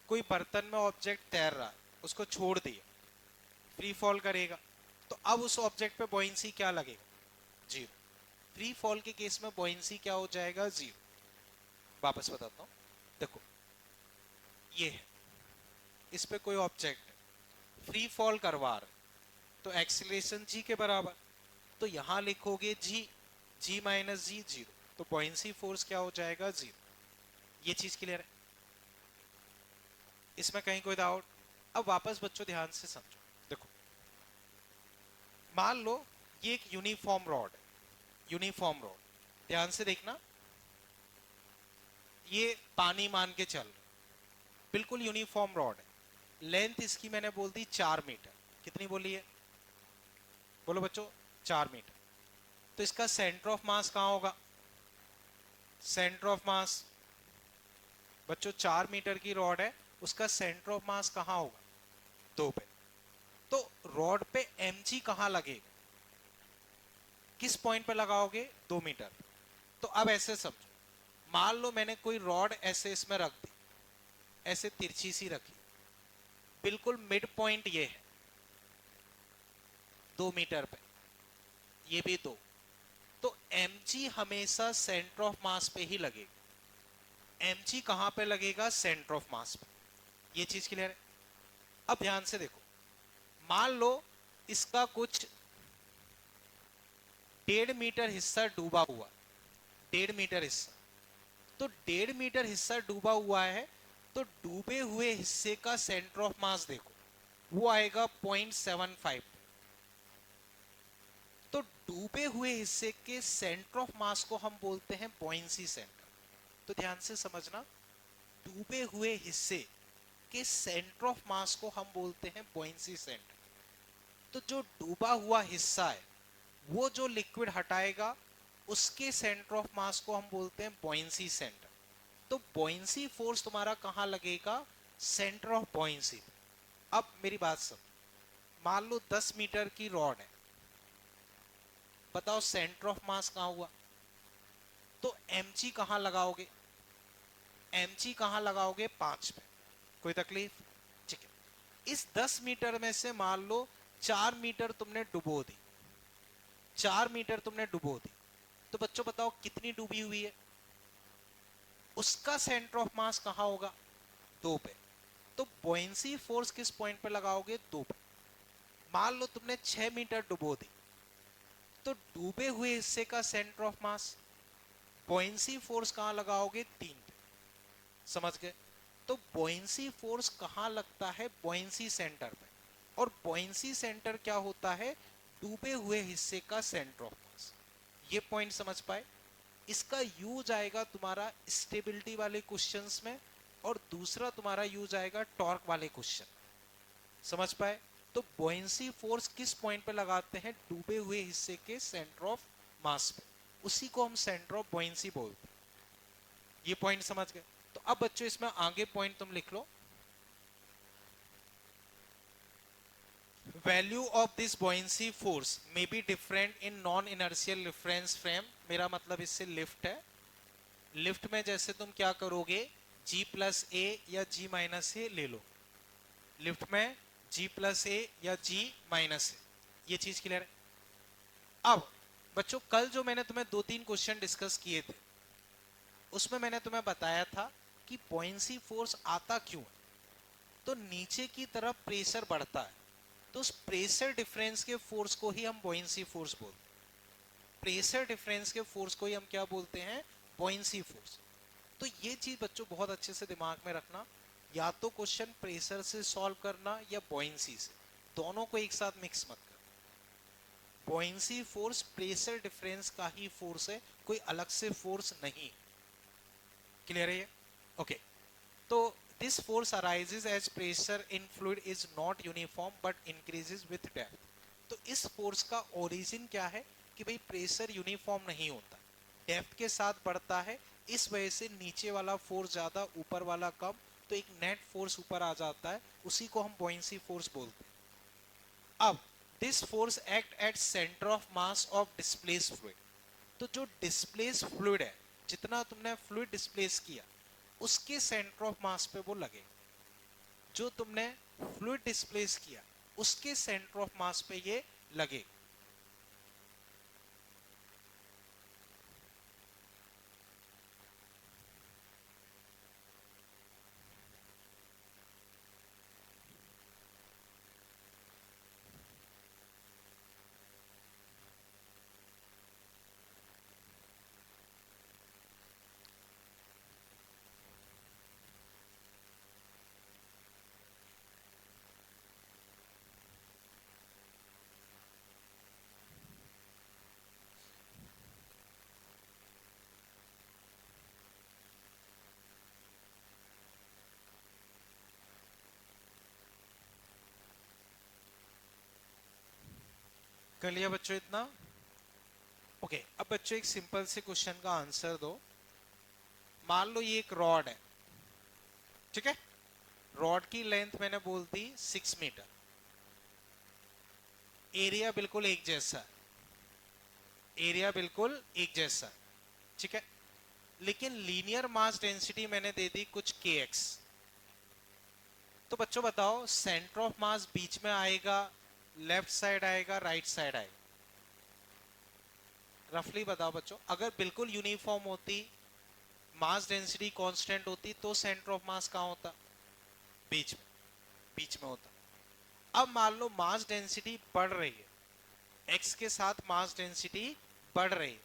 कोई बर्तन में ऑब्जेक्ट तैर रहा है, उसको छोड़ दिया, फ्री फॉल करेगा, तो अब उस ऑब्जेक्ट पे बुओयेंसी क्या लगेगा? जीरो। फ्री फॉल के केस में बुओयेंसी क्या हो जाएगा? जीरो। वापस बताता हूं, देखो ये है, इस पे कोई ऑब्जेक्ट फ्री फॉल करवा रहा, तो एक्सीलरेशन जी के बराबर, तो यहां लिखोगे जी, जी माइनस जी जीरो, तो बुओयेंसी फोर्स क्या हो जाएगा? जीरो। ये चीज क्लियर है? इसमें कहीं कोई डाउट? अब वापस बच्चों ध्यान से समझो, देखो मान लो ये एक यूनिफॉर्म रॉड है, यूनिफॉर्म रॉड, ध्यान से देखना, ये पानी मान के चल रहा, बिल्कुल यूनिफॉर्म रॉड है, लेंथ इसकी मैंने बोल दी 4 मीटर। कितनी बोली है? बोलो बच्चों, 4 मीटर। तो इसका सेंटर ऑफ मास कहां होगा? सेंटर ऑफ मास बच्चों 4 मीटर की रॉड है, उसका सेंटर ऑफ मास कहां होगा? 2 पे। तो रॉड पे mg कहां लगेगा? किस पॉइंट पे लगाओगे? 2 मीटर। तो अब ऐसे समझो, मान लो मैंने कोई रॉड ऐसे इसमें रख दी, ऐसे तिरछी सी रखी, बिल्कुल मिड पॉइंट ये है 2 मीटर पे, ये भी 2, तो mg हमेशा सेंटर ऑफ मास पे ही लगेगा। mg कहां पे लगेगा? सेंटर ऑफ मास पे। ये चीज क्लियर है? अब ध्यान से देखो, मान लो इसका कुछ 1.5 मीटर हिस्सा डूबा हुआ, 1.5 मीटर हिस्सा, तो 1.5 मीटर हिस्सा डूबा हुआ है, तो डूबे हुए हिस्से का सेंटर ऑफ मास देखो, वो आएगा 0.75। तो डूबे हुए हिस्से के सेंटर ऑफ मास को हम बोलते हैं बुओयेंसी सेंटर। तो ध्यान से समझना, डूबे हुए हिस्से के सेंटर ऑफ मास को हम बोलते हैं बुओयेंसी सेंटर। तो जो डूबा हुआ हिस्सा है, वो जो लिक्विड हटाएगा, उसके सेंटर ऑफ मास को हम बोलते हैं बुओयेंसी सेंटर। तो बुओयेंसी फोर्स तुम्हारा कहां लगेगा? Centre of buoyancy. अब मेरी बात सुन, मान लो 10 मीटर की रॉड है, बताओ सेंटर ऑफ मास कहां हुआ? तो mg कहां लगाओगे? mg कहां लगाओगे? 5 पे। कोई तकलीफ? ठीक है, इस 10 मीटर में से मान लो 4 मीटर तुमने डुबो दी, 4 मीटर तुमने डुबो दी, तो बच्चों बताओ कितनी डूबी हुई है? उसका सेंटर ऑफ मास कहां होगा? 2 पे। तो बुओयेंसी फोर्स किस पॉइंट पे लगाओगे? 2 पे। मान लो तुमने 6 मीटर डुबो दी, तो डूबे हुए हिस्से का सेंटर ऑफ मास, बुओयेंसी फोर्स कहां लगाओगे? 3 पे। समझ गए? तो बुओयेंसी फोर्स कहां लगता है? बुओयेंसी सेंटर पे। और बुओयेंसी सेंटर क्या होता है? डूबे हुए हिस्से का सेंटर ऑफ मास। ये पॉइंट समझ पाए? इसका यूज आएगा तुम्हारा स्टेबिलिटी वाले क्वेश्चंस में, और दूसरा तुम्हारा यूज आएगा टॉर्क वाले क्वेश्चन। समझ पाए? तो बुओयेंसी फोर्स किस पॉइंट पे लगाते हैं? डूबे हुए हिस्से के सेंटर ऑफ मास पे, उसी को हम सेंटर ऑफ बुओयेंसी बोलते हैं। ये पॉइंट समझ गए? तो अब बच्चों इसमें आगे पॉइंट तुम लिख लो, value of this buoyancy force may be different in non inertial reference frame. मेरा मतलब इससे लिफ्ट है। लिफ्ट में जैसे तुम क्या करोगे, जी प्लस ए या जी माइनस ए ले लो। लिफ्ट में जी प्लस ए या जी माइनस ए, ये चीज क्लियर है। अब बच्चों कल जो मैंने तुम्हें 2-3 क्वेश्चन डिस्कस किए थे, उसमें मैंने तुम्हें बताया था कि बॉयंसी फोर्स आता क्यों है। तो नीचे की तरफ प्रेशर बढ़ता है, तो उस प्रेशर डिफरेंस के फोर्स को ही हम बॉयंसी फोर्स बोलते हैं। प्रेशर डिफरेंस के फोर्स को ही हम क्या बोलते हैं, बॉयंसी फोर्स। तो ये चीज बच्चों बहुत अच्छे से दिमाग में रखना, या तो क्वेश्चन प्रेशर से सॉल्व करना या बॉयंसी से, दोनों को एक साथ मिक्स मत कर। बॉयंसी फोर्स प्रेशर डिफरेंस का ही फोर्स है, कोई अलग से फोर्स नहीं। क्लियर है ये? ओके। तो this force arises as pressure in fluid is not uniform but increases with depth. तो इस फोर्स का ओरिजिन क्या है कि भाई प्रेशर यूनिफॉर्म नहीं होता, डेप्थ के साथ बढ़ता है। इस वजह से नीचे वाला फोर्स ज्यादा, ऊपर वाला कम, तो एक नेट फोर्स ऊपर आ जाता है, उसी को हम बॉयंसी फोर्स बोलते हैं। अब this force act at centre of mass of displace fluid. तो जो डिस्प्लेस फ्लूइड है, जितना तुमने फ्लूइड डिस्प्लेस किया, उसके सेंटर ऑफ मास पे वो लगे। जो तुमने फ्लूइड डिस्प्लेस किया, उसके सेंटर ऑफ मास पे ये लगे। कर लिया बच्चों इतना? ओके। अब बच्चों एक सिंपल से क्वेश्चन का आंसर दो। मान लो ये एक रॉड है, ठीक है। रॉड की लेंथ मैंने बोल दी 6 मीटर। एरिया बिल्कुल एक जैसा है, एरिया बिल्कुल एक जैसा है, ठीक है। लेकिन लीनियर मास डेंसिटी मैंने दे दी कुछ kx। तो बच्चों बताओ सेंटर ऑफ मास बीच में आएगा, लेफ्ट साइड आएगा, राइट साइड आएगा? रफली बताओ बच्चों। अगर बिल्कुल यूनिफॉर्म होती, मास डेंसिटी कांस्टेंट होती, तो सेंटर ऑफ मास कहाँ होता? बीच में, बीच में होता। अब मान लो मास डेंसिटी बढ़ रही है, एक्स के साथ मास डेंसिटी बढ़ रही है,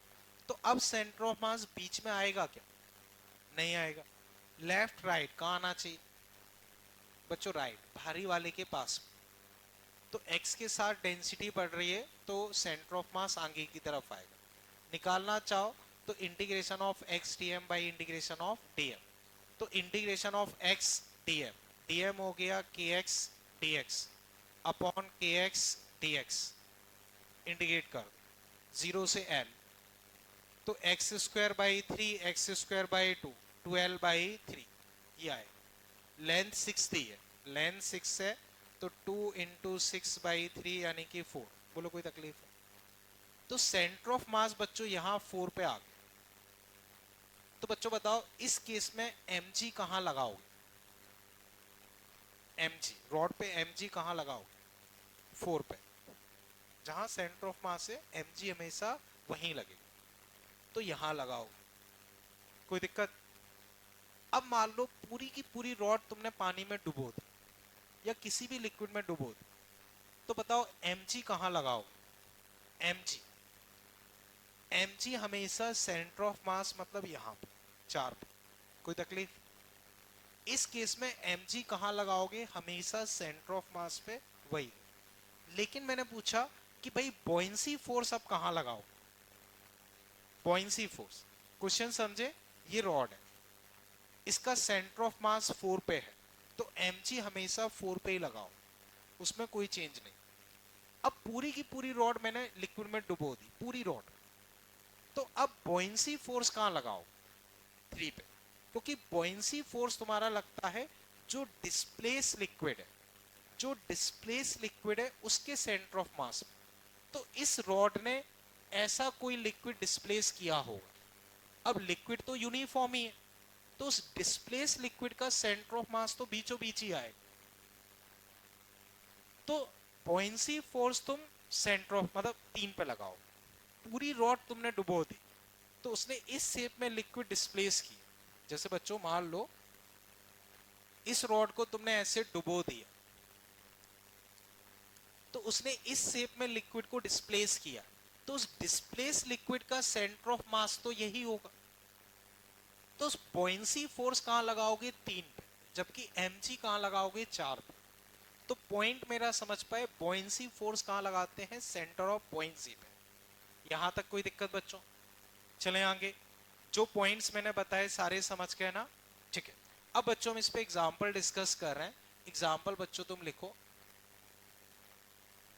तो अब सेंटर ऑफ मास बीच में आएगा क्या? नहीं आएगा। लेफ्ट राइट कहाँ आना चाहिए बच्चों? राइट, भारी वाले के पास। तो एक्स के साथ डेंसिटी बढ़ रही है, तो सेंटर ऑफ मास आगे की तरफ आएगा। निकालना चाहो तो integration of X D M by integration of D M. तो integration of X D M, D M हो गया K X D X upon K X D X. Integrate कर, 0 से एल, तो X square by 3, X square by 2, 12/3 ये आए। Length 6 दी है, length 6 है, तो 2 × 6/3 यानी कि 4। बोलो कोई तकलीफ है? तो सेंटर ऑफ मास बच्चों यहाँ 4 पे आ गए। तो बच्चों बताओ इस केस में mg कहाँ लगाओगे? mg रॉड पे mg कहाँ लगाओगे? 4 पे। जहां सेंटर ऑफ मास है mg हमेशा वहीं लगेगा, तो यहां लगाओगे। कोई दिक्कत? अब मान लो पूरी की पूरी रॉड तुमने पानी में डुबो दी या किसी भी लिक्विड में डुबो दी, तो बताओ mg कहाँ लगाओ? mg, mg हमेशा सेंटर ऑफ मास मतलब यहां पे 4 पे। कोई तकलीफ? इस केस में mg कहाँ लगाओगे? हमेशा सेंटर ऑफ मास पे वही। लेकिन मैंने पूछा कि भाई बॉयंसी फोर्स अब कहाँ लगाओ? बॉयंसी फोर्स, क्वेश्चन समझे? ये रॉड है, इसका सेंटर ऑफ मास 4 पे है, तो mg हमेशा 4 पे ही लगाओ, उसमें कोई चेंज नहीं। अब पूरी की पूरी रॉड मैंने लिक्विड में डुबो दी, पूरी रॉड, तो अब बॉयंसी फोर्स कहाँ लगाओ? 3 पे। क्योंकि बॉयंसी फोर्स तुम्हारा लगता है जो डिस्प्लेस लिक्विड है, जो डिस्प्लेस लिक्विड है उसके सेंटर ऑफ मास में। तो इस रॉड ने ऐसा कोई लिक्विड डिस्प्लेस किया होगा। अब लिक्विड तो यूनिफॉर्म ही है, तो उस डिस्प्लेस लिक्विड का सेंटर ऑफ मास तो बीचों बीच ही आएगा। तो बॉयंसी फोर्स तुम सेंटर ऑफ मतलब 3 पे लगाओ, पूरी रॉड तुमने डुबो दी, तो उसने इस शेप में लिक्विड डिस्प्लेस की। जैसे बच्चों मान लो इस रॉड को तुमने ऐसे डुबो दिया, तो उसने इस शेप में लिक्विड को डिस्प्लेस किया, तो उस डिस्प्लेस लिक्विड का सेंटर ऑफ मास तो यही होगा। तो उस बॉयंसी फोर्स कहां लगाओगे? 3 पे, जबकि mg कहां लगाओगे? 4 पे। तो पॉइंट मेरा समझ पाए, बॉयंसी फोर्स कहां लगाते हैं? सेंटर ऑफ बॉयंसी पे। यहां तक कोई दिक्कत बच्चों? चलें आगे। जो पॉइंट्स मैंने बताए सारे समझ गए ना? ठीक है। अब बच्चों हम इस पे एग्जांपल डिस्कस कर रहे हैं। एग्जांपल बच्चों तुम लिखो।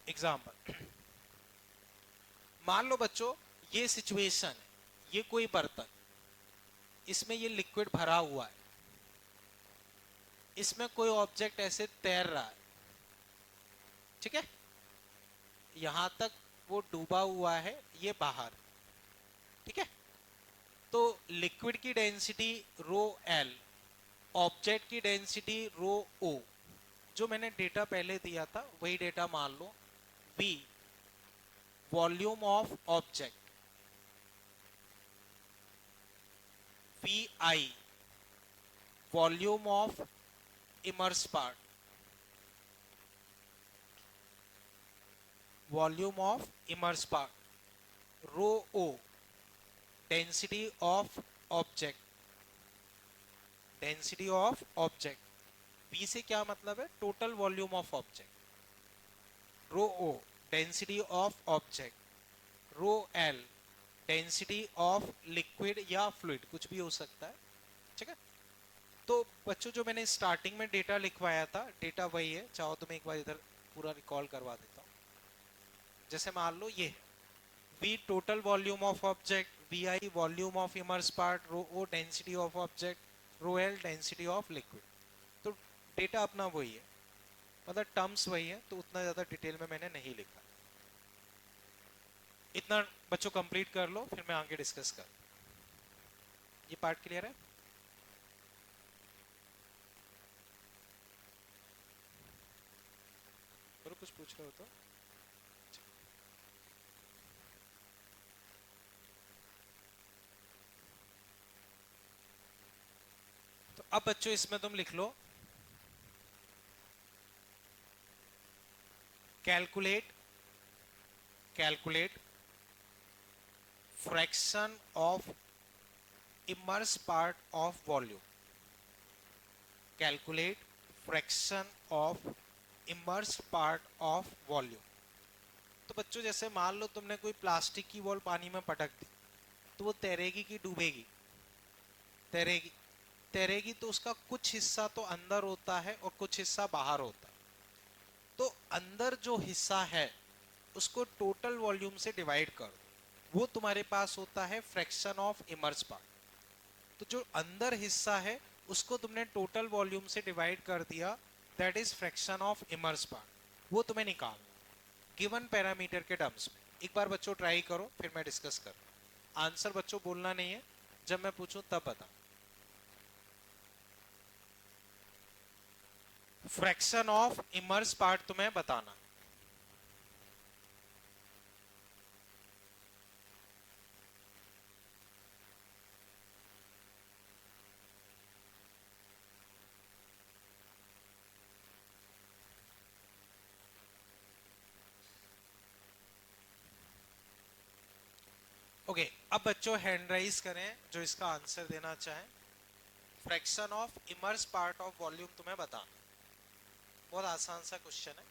एग्जांपल मान लो बच्चों ये सिचुएशन है, ये कोई बर्तन, इसमें ये लिक्विड भरा हुआ है, इसमें कोई ऑब्जेक्ट ऐसे तैर रहा है, ठीक है, यहां तक वो डूबा हुआ है, ये बाहर, ठीक है। तो लिक्विड की डेंसिटी रो एल, ऑब्जेक्ट की डेंसिटी रो ओ। जो मैंने डेटा पहले दिया था वही डेटा मान लो। V volume of object, V I volume of immerse part, volume of immerse part, rho O density of object, density of object. V से क्या मतलब है? Total volume of object. Rho O density of object, rho L density of liquid या fluid, कुछ भी हो सकता है, ठीक है। तो बच्चों जो मैंने स्टार्टिंग में डेटा लिखवाया था, डेटा वही है, चाहो तो मैं एक बार इधर पूरा रिकॉल करवा देता हूँ। जैसे मान लो ये V total volume of object, Vi volume of immerse part, rho O density of object, rho L density of liquid. तो डेटा अपना वही है, मतलब टर्म्स वही है, तो उतना ज्यादा डिटेल में मैंने नहीं लिखा। इतना बच्चों कंप्लीट कर लो, फिर मैं आगे डिस्कस कर। ये पार्ट क्लियर है? और कुछ पूछ रहे हो तो? तो अब बच्चों इसमें तुम लिख लो calculate, calculate fraction of immerse part of volume, calculate fraction of immerse part of volume. तो बच्चों जैसे मान लो तुमने कोई प्लास्टिक की बॉल पानी में पटक दी, तो वो तैरेगी कि डूबेगी? तैरेगी। तैरेगी तो उसका कुछ हिस्सा तो अंदर होता है और कुछ हिस्सा बाहर होता है। तो अंदर जो हिस्सा है उसको टोटल वॉल्यूम से डिवाइड कर दो, वो तुम्हारे पास होता है फ्रैक्शन ऑफ इमर्स पार्ट। तो जो अंदर हिस्सा है उसको तुमने टोटल वॉल्यूम से डिवाइड कर दिया, that is fraction of immerse part. वो तुम्हें निकालना गिवन पैरामीटर के टर्म्स में। एक बार बच्चों ट्राई करो, फिर मैं डिस्कस करूं। आंसर बच्चों बोलना नहीं है, जब मैं पूछूं तब बता। फ्रैक्शन ऑफ इमर्स पार्ट तुम्हें बताना। ओके, अब बच्चों हैंड राइज करें जो इसका आंसर देना चाहें। Fraction of immerse part of volume तुम्हें बताना। बहुत आसान सा क्वेश्चन है,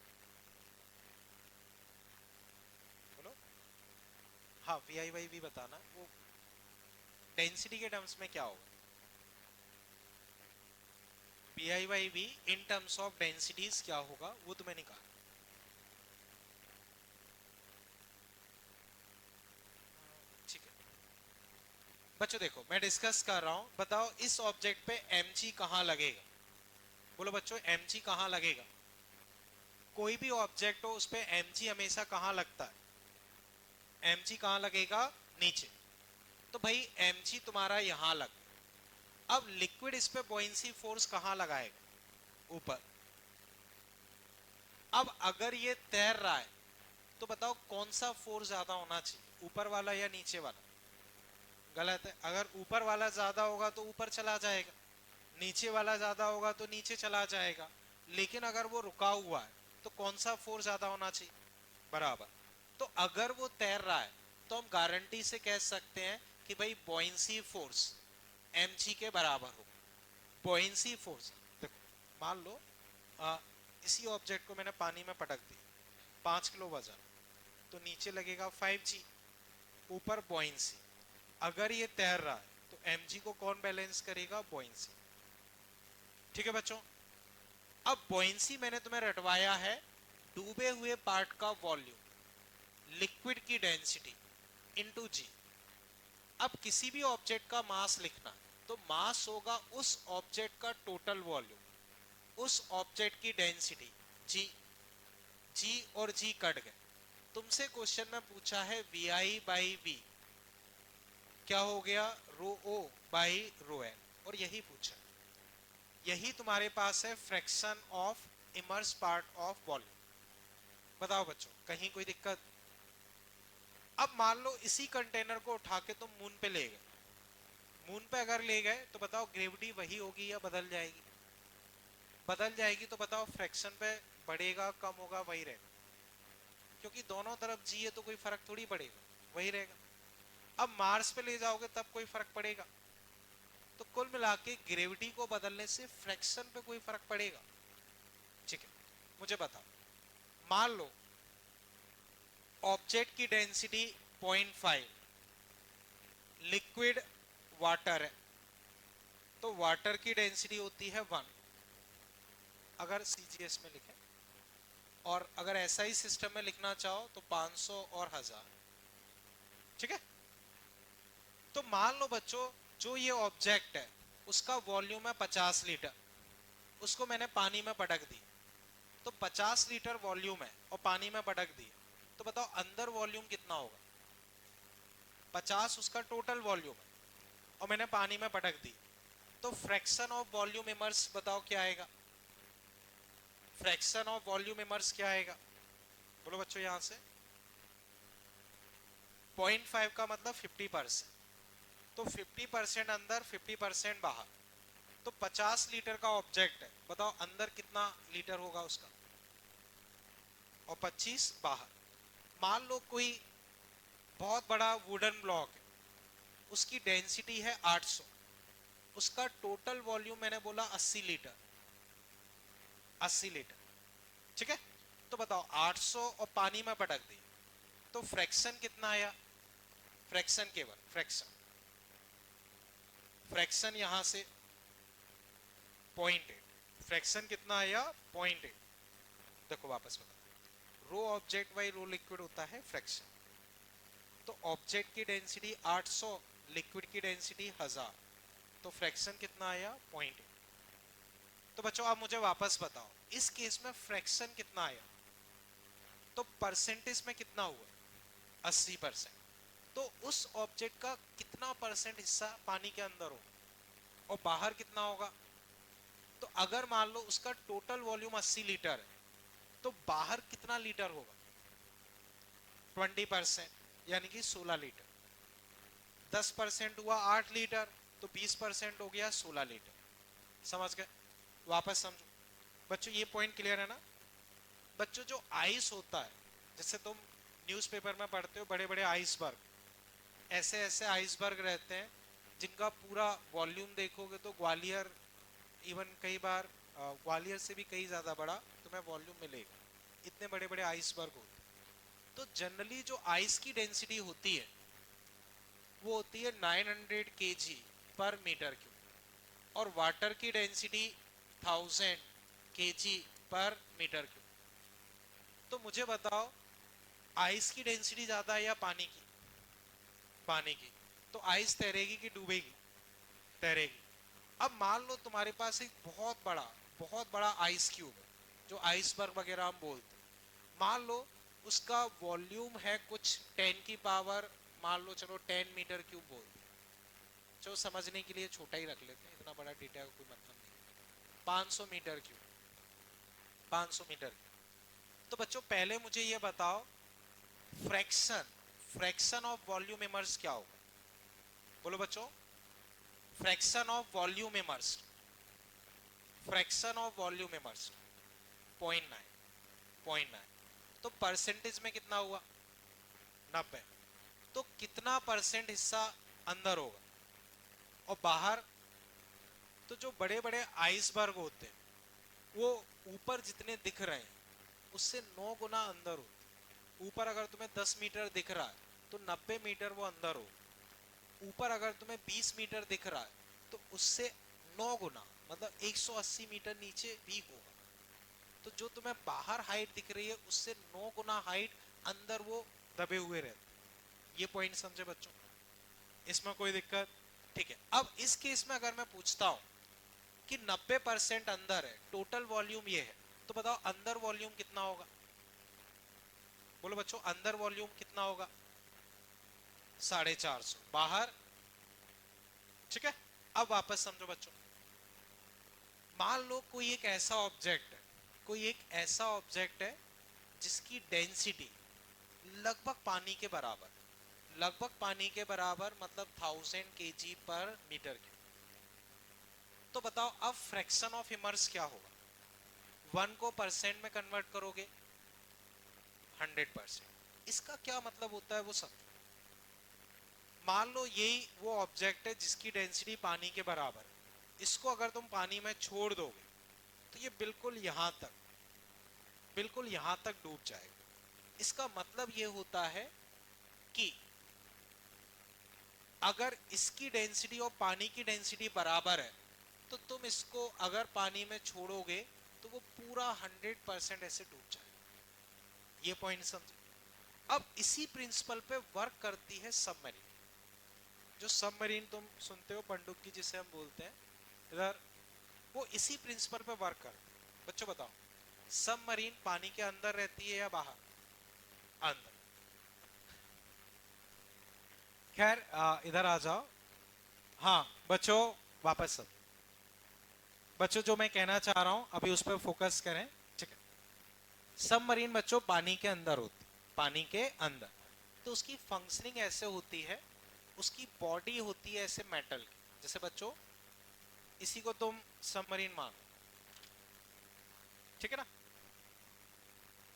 बोलो। हाँ, वी आई वाई भी बताना। वो डेंसिटी के टर्म्स में क्या होगा? V i by V in terms of densities क्या होगा वो तुम्हें निकाल। ठीक है बच्चों, देखो मैं डिस्कस कर रहा हूं, बताओ इस ऑब्जेक्ट पे mg कहां लगेगा? बोलो बच्चों mg कहां लगेगा? कोई भी ऑब्जेक्ट हो उस पे mg हमेशा कहां लगता है? mg कहां लगेगा? नीचे। तो भाई mg तुम्हारा यहां लग, अब लिक्विड इस पे बॉयंसी फोर्स कहां लगाएगा? ऊपर। अब अगर ये तैर रहा है तो बताओ कौन सा फोर्स ज्यादा होना चाहिए, ऊपर वाला या नीचे वाला? गलत है। अगर ऊपर वाला ज्यादा होगा तो ऊपर चला जाएगा, नीचे वाला ज्यादा होगा तो नीचे चला जाएगा। लेकिन अगर वो रुका हुआ है तो कौन सा फोर्स ज्यादा होना चाहिए? बराबर। तो अगर वो तैर रहा है तो हम गारंटी से कह सकते हैं कि भाई बॉयंसी फोर्स mg के बराबर हो। बॉयंसी फोर्स देखो, मान लो इसी ऑब्जेक्ट को मैंने पानी में पटक दी, 5 किलो वजन, तो नीचे लगेगा 5g, ऊपर बॉयंसी। अगर ये तैर रहा है तो mg को कौन बैलेंस करेगा? बॉयंसी। ठीक है बच्चों, अब बॉयंसी मैंने तुम्हें रटवाया है डूबे हुए पार्ट का वॉल्यूम, लिक्विड की डेंसिटी इनटू जी। अब किसी भी ऑब्जेक्ट का मास लिखना तो मास होगा उस ऑब्जेक्ट का टोटल वॉल्यूम, उस ऑब्जेक्ट की डेंसिटी जी। जी और जी कट गए। तुमसे क्वेश्चन में पूछा है वी आई बाई वी क्या हो गया? रो ओ बाई रो एन, और यही पूछा, यही तुम्हारे पास है fraction of immerse part of volume. बताओ बच्चों कहीं कोई दिक्कत? अब मान लो इसी कंटेनर को उठा के तुम मून पे ले गए, मून पे अगर ले गए तो बताओ ग्रेविटी वही होगी या बदल जाएगी? बदल जाएगी। तो बताओ फ्रैक्शन पे बढ़ेगा कम होगा? वही रहेगा, क्योंकि दोनों तरफ जी है तो कोई फर्क थोड़ी पड़ेगा, वही रहेगा। अब मार्स पे ले जाओगे तब कोई फर्क पड़ेगा। तो कुल मिला के ग्रेविटी को बदलने से फ्रैक्शन पे कोई फर्क पड़ेगा? ठीक है, मुझे बताओ, मान लो ऑब्जेक्ट की डेंसिटी 0.5, लिक्विड वाटर है, तो वाटर की डेंसिटी होती है 1, अगर सीजीएस में लिखे। और अगर ऐसा ही सिस्टम में लिखना चाहो तो 500 और 1000। ठीक है, तो मान लो बच्चों जो ये ऑब्जेक्ट है उसका वॉल्यूम है 50 लीटर, उसको मैंने पानी में पटक दी, तो 50 लीटर वॉल्यूम है और पानी में पटक दी, तो बताओ अंदर वॉल्यूम कितना होगा? 50 उसका टोटल वॉल्यूम है और मैंने पानी में पटक दी, तो फ्रैक्शन ऑफ वॉल्यूम इमर्स बताओ क्या आएगा? फ्रैक्शन ऑफ वॉल्यूम इमर्स क्या आएगा? बोलो बच्चों यहां से। 0.5 का मतलब 50%, तो 50% अंदर 50% बाहर, तो 50 लीटर का ऑब्जेक्ट है, बताओ अंदर कितना लीटर होगा उसका? और 25 बाहर। मान लो कोई बहुत बड़ा वुडन ब्लॉक है, उसकी डेंसिटी है 800, उसका टोटल वॉल्यूम मैंने बोला 80 लीटर, 80 लीटर। ठीक है, तो बताओ 800 और पानी में पटक दी तो फ्रैक्शन कितना आया? फ्रैक्शन केवल फ्रैक्शन, फ्रैक्शन यहां से 0.8, फ्रैक्शन कितना आया? 0.8। देखो वापस बता, रो ऑब्जेक्ट बाई रो लिक्विड होता है फ्रैक्शन। तो ऑब्जेक्ट की डेंसिटी 800, लिक्विड की डेंसिटी 1000, तो फ्रैक्शन कितना आया? 0.8। तो बच्चों आप मुझे वापस बताओ इस केस में फ्रैक्शन कितना आया? तो परसेंटेज में कितना हुआ? 80%। तो उस ऑब्जेक्ट का कितना परसेंट हिस्सा पानी के अंदर हो और बाहर कितना होगा? तो अगर मान लो उसका टोटल वॉल्यूम 80 लीटर है तो बाहर कितना लीटर होगा? 20%, यानी कि 16 लीटर। 10% हुआ 8 लीटर, तो 20% हो गया 16 लीटर। समझ गए? वापस समझो बच्चों, ये पॉइंट क्लियर है ना? बच्चों जो आइस होता है, जैसे तुम न्यूज़पेपर में पढ़ते हो बड़े बड़े आइसबर्ग, ऐसे ऐसे आइसबर्ग रहते हैं जिनका पूरा वॉल्यूम देखोगे तो ग्वालियर, इवन कई बार ग्वालियर से भी कई ज्यादा बड़ा तुम्हें वॉल्यूम मिलेगा, इतने बड़े बड़े आइसबर्ग होते हैं। तो जनरली जो आइस की डेंसिटी होती है वो होती है 900 kg पर मीटर क्यूब, और वाटर की density 1000 kg per metre cube. तो मुझे बताओ आइस की डेंसिटी ज्यादा है या पानी की? पानी की। तो आइस तैरेगी कि डूबेगी? तैरेगी। अब मान लो तुम्हारे पास एक बहुत बड़ा आइस क्यूब है जो आइसबर्ग वगैरह हम बोलते हैं, मान लो उसका वॉल्यूम है कुछ 10 की पावर, मान लो चलो 10 मीटर क्यूब बोल दिया, जो समझने के लिए छोटा ही रख लेते हैं, इतना बड़ा डेटा का कोई मतलब नहीं। 500 मीटर क्यूब, 500 मीटर क्यूब। तो बच्चों पहले मुझे ये बताओ, fraction fraction of volume immerse क्या होगा? बोलो बच्चों, fraction of volume immerse, fraction of volume immerse 0.9, 0.9। तो परसेंटेज में कितना हुआ? 90। तो कितना परसेंट हिस्सा अंदर होगा और बाहर? तो जो बड़े बड़े आइसबर्ग होते हैं वो ऊपर जितने दिख रहे हैं उससे 9 गुना अंदर होते। ऊपर अगर तुम्हें 10 मीटर दिख रहा है तो 90 मीटर वो अंदर हो। ऊपर अगर तुम्हें 20 मीटर दिख रहा है तो उससे 9 गुना, मतलब 180 मीटर नीचे भी होगा। तो जो तुम्हें बाहर हाइट दिख रही है उससे 9 गुना हाइट अंदर वो दबे हुए रहते। ये पॉइंट समझे बच्चों? इसमें कोई दिक्कत? ठीक है। अब इस केस में अगर मैं पूछता हूं कि 90% अंदर है, टोटल वॉल्यूम ये है, तो बताओ अंदर वॉल्यूम कितना होगा? बोलो बच्चों, अंदर वॉल्यूम कितना होगा? 450। बाहर? ठीक है। अब वापस समझो बच्चों, मान लो कोई एक ऐसा ऑब्जेक्ट है, कोई एक ऐसा ऑब्जेक्ट है जिसकी डेंसिटी लगभग पानी के बराबर, लगभग पानी के बराबर मतलब 1000 kg पर मीटर क्यूब। तो बताओ अब फ्रैक्शन ऑफ इमर्स क्या होगा? 1 को परसेंट में कन्वर्ट करोगे 100%। इसका क्या मतलब होता है वो सब? मान लो यही वो ऑब्जेक्ट है जिसकी डेंसिटी पानी के बराबर है। इसको अगर तुम पानी में छोड़ दोगे तो ये बिल्कुल यहां तक, बिल्कुल यहां तक डूब जाएगा। इसका मतलब ये होता है कि अगर इसकी डेंसिटी और पानी की डेंसिटी बराबर है तो तुम इसको अगर पानी में छोड़ोगे तो वो पूरा 100% ऐसे डूब जाएगा। ये पॉइंट समझे? अब इसी प्रिंसिपल पे वर्क करती है सबमरीन। जो सबमरीन तुम सुनते हो, पनडुब्बी जिसे हम बोलते हैं इधर, वो इसी प्रिंसिपल पे वर्क करती है। बच्चों बताओ, सबमरीन पानी के अंदर रहती है या बाहर? अंदर। खैर इधर आ जाओ। हाँ बच्चों, वापस सब बच्चों, जो मैं कहना चाह रहा हूं अभी उस पर फोकस करें। ठीक है। सबमरीन बच्चों पानी के अंदर होती, पानी के अंदर। तो उसकी फंक्शनिंग ऐसे होती है, उसकी बॉडी होती है ऐसे मेटल की। जैसे बच्चों इसी को तुम सबमरीन मान, ठीक है ना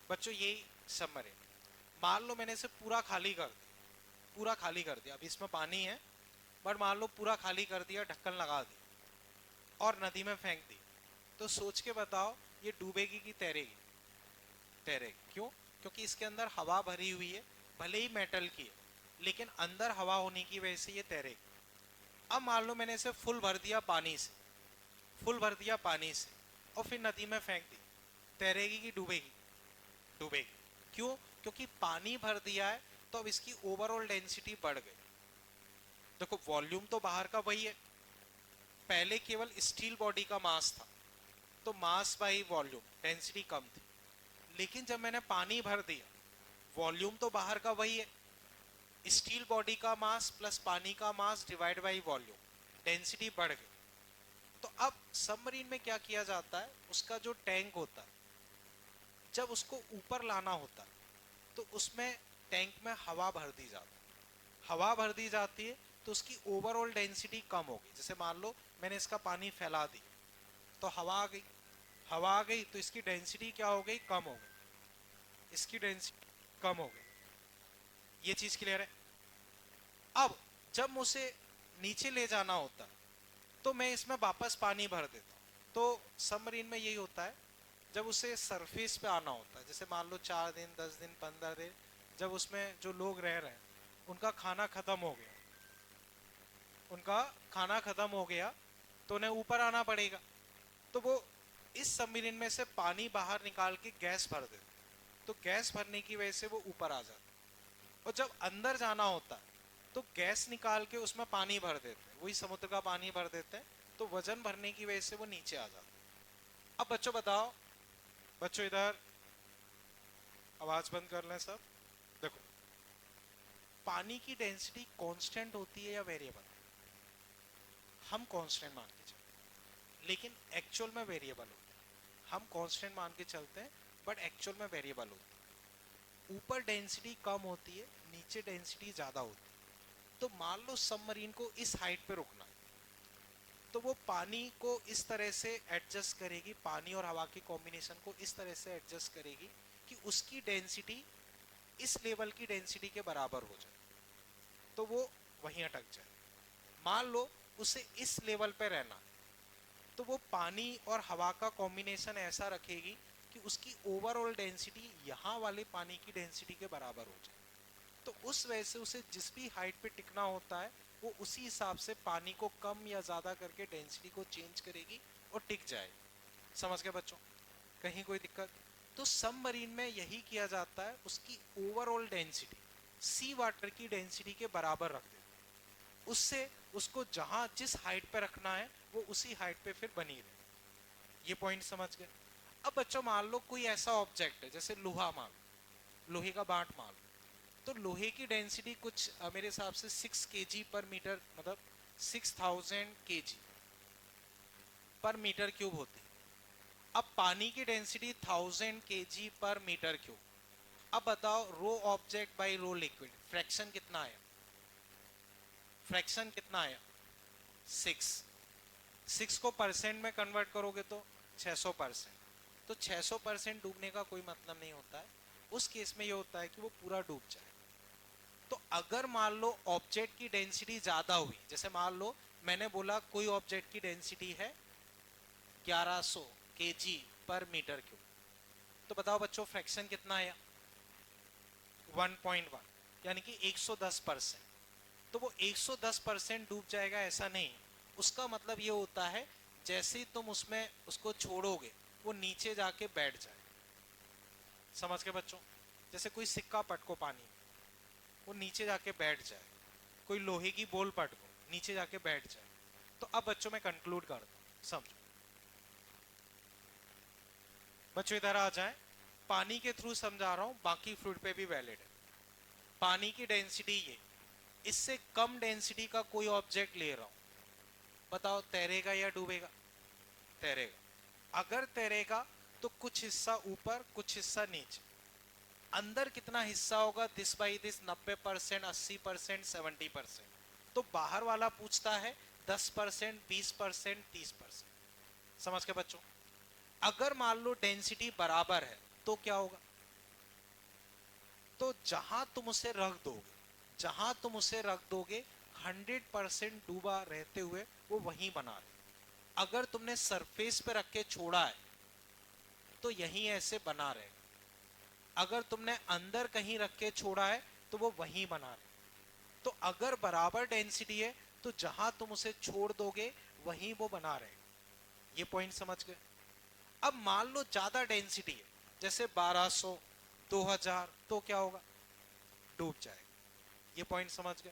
बच्चों? यही सबमरीन। मान लो मैंने इसे पूरा खाली कर दिया, पूरा खाली कर दिया। अभी इसमें पानी है बट मान लो पूरा खाली कर दिया, ढक्कन लगा दी और नदी में फेंक दी। तो सोच के बताओ ये डूबेगी कि तैरेगी? तैरेगी। क्यों? क्योंकि इसके अंदर हवा भरी हुई है, भले ही मेटल की है लेकिन अंदर हवा होने की वजह से ये तैरेगी। अब मान लो मैंने इसे फुल भर दिया पानी से, फुल भर दिया पानी से और फिर नदी में फेंक दी, तैरेगी कि डूबेगी? डूबेगी। क्यों? क्योंकि पानी भर दिया है तो अब इसकी ओवरऑल डेंसिटी बढ़ गई। देखो वॉल्यूम तो बाहर का वही है, पहले केवल स्टील बॉडी का मास था तो मास बाई वॉल्यूम डेंसिटी कम थी। लेकिन जब मैंने पानी भर दिया, वॉल्यूम तो बाहर का वही है, स्टील बॉडी का मास प्लस पानी का mass divide by volume, density बढ़ गई। तो अब सबमरीन में क्या किया जाता है, उसका जो टैंक होता है जब उसको ऊपर लाना होता है तो उसमें टैंक में हवा भर दी जाती है। हवा भर दी जाती है तो उसकी ओवरऑल डेंसिटी कम होगी। जैसे मान लो मैंने इसका पानी फैला दी तो हवा आ गई, हवा आ गई तो इसकी डेंसिटी क्या हो गई? कम हो गई, इसकी डेंसिटी कम हो गई। ये चीज क्लियर है? अब जब मुझे नीचे ले जाना होता तो मैं इसमें वापस पानी भर देता हूँ। तो सबमरीन में यही होता है, जब उसे सरफेस पे आना होता है, जैसे मान लो 4 दिन 10 दिन 15 दिन, जब उसमें जो लोग रह रहे हैं उनका खाना खत्म हो गया, उनका खाना खत्म हो गया तो उन्हें ऊपर आना पड़ेगा। तो वो इस सबमरीन में से पानी बाहर निकाल के गैस भर देते, तो गैस भरने की वजह से वो ऊपर आ जाता। और जब अंदर जाना होता है तो गैस निकाल के उसमें पानी भर देते हैं, वही समुद्र का पानी भर देते हैं, तो वजन भरने की वजह से वो नीचे आ जाता है। अब बच्चों बताओ, बच्चों इधर आवाज बंद कर लें सब। देखो, पानी की डेंसिटी कांस्टेंट होती है या वेरिएबल? हम कांस्टेंट मान के चलते, लेकिन एक्चुअल में वेरिएबल होती है। हम कांस्टेंट मान के चलते हैं बट एक्चुअल में वेरिएबल होती है। ऊपर डेंसिटी कम होती है, नीचे डेंसिटी ज्यादा होती है। तो मान लो सबमरीन को इस हाइट पे रुकना है, तो वो पानी को इस तरह से एडजस्ट करेगी, पानी और हवा के कॉम्बिनेशन को इस तरह से एडजस्ट करेगी कि उसकी डेंसिटी इस लेवल की डेंसिटी के बराबर हो जाए, तो वो वहीं अटक जाए। मान लो उसे इस लेवल पे रहना, तो वो पानी और हवा का कॉम्बिनेशन ऐसा रखेगी कि उसकी ओवरऑल डेंसिटी यहाँ वाले पानी की डेंसिटी के बराबर हो जाए। तो उस वजह से उसे जिस भी हाइट पे टिकना होता है, वो उसी हिसाब से पानी को कम या ज्यादा करके डेंसिटी को चेंज करेगी और टिक जाएगी। समझ गए बच्चों? कहीं कोई दिक्कत? तो सबमरीन में यही किया जाता है, उसकी ओवरऑल डेंसिटी सी वाटर की डेंसिटी के बराबर रख देते हैं। उससे उसको जहां जिस हाइट पे रखना है वो उसी हाइट पे फिर बनी रहे। ये पॉइंट समझ गए? अब बच्चों मान लो कोई ऐसा ऑब्जेक्ट है, जैसे लोहा, मान लो लोहे का बाट मान लो, तो लोहे की डेंसिटी कुछ मेरे हिसाब से 6 kg पर मीटर, मतलब 6000 kg पर मीटर क्यूब होती है। अब पानी की density 1000 kg per metre cube. अब बताओ rho object by rho liquid, fraction कितना आया? फ्रैक्शन कितना आया? 6। 6 को परसेंट में कन्वर्ट करोगे तो 600%। तो 600% डूबने का कोई मतलब नहीं होता है। उस केस में ये होता है कि वो पूरा डूब जाए। तो अगर मान लो ऑब्जेक्ट की डेंसिटी ज्यादा हुई, जैसे मान लो मैंने बोला कोई ऑब्जेक्ट की डेंसिटी है 1100 kg पर मीटर क्यूब, तो बताओ बच्चों फ्रैक्शन कितना आया? 1.1, यानी कि 110%। तो वो 110% डूब जाएगा ऐसा नहीं, उसका मतलब ये होता है जैसे ही तुम उसमें उसको छोड़ोगे वो नीचे जाके बैठ जाए। समझ के बच्चों? जैसे कोई सिक्का पटको पानी में, वो नीचे जाके बैठ जाए, कोई लोहे की बोल पटको नीचे जाके बैठ जाए। तो अब बच्चों मैं कंक्लूड करता हूं, समझो बच्चों इधर आ जाए। पानी के थ्रू समझा रहा हूं, बाकी फ्लूइड पे भी वैलिड है। पानी की डेंसिटी ये, इससे कम डेंसिटी का कोई ऑब्जेक्ट ले रहा हूं, बताओ तैरेगा या डूबेगा? तैरेगा। अगर तैरेगा तो कुछ हिस्सा ऊपर कुछ हिस्सा नीचे। अंदर कितना हिस्सा होगा? This by this 90%, 80%, 70%। तो बाहर वाला पूछता है 10%, 20%, 30%। समझ के बच्चों? अगर मान लो डेंसिटी बराबर है तो क्या होगा? तो जहां तुम उसे रख दोगे, जहां तुम उसे रख दोगे 100% डूबा रहते हुए वो वहीं बना रहे। अगर तुमने सरफेस पे रख के छोड़ा है तो यहीं ऐसे बना रहे। अगर तुमने अंदर कहीं रख के छोड़ा है तो वो वहीं बना रहे। तो अगर बराबर डेंसिटी है तो जहां तुम उसे छोड़ दोगे वहीं वो बना रहेगा। ये पॉइंट समझ गए? अब मान लो ज्यादा डेंसिटी है, जैसे 1200, 2000, तो क्या होगा? डूब जाएगा। ये पॉइंट समझ गए?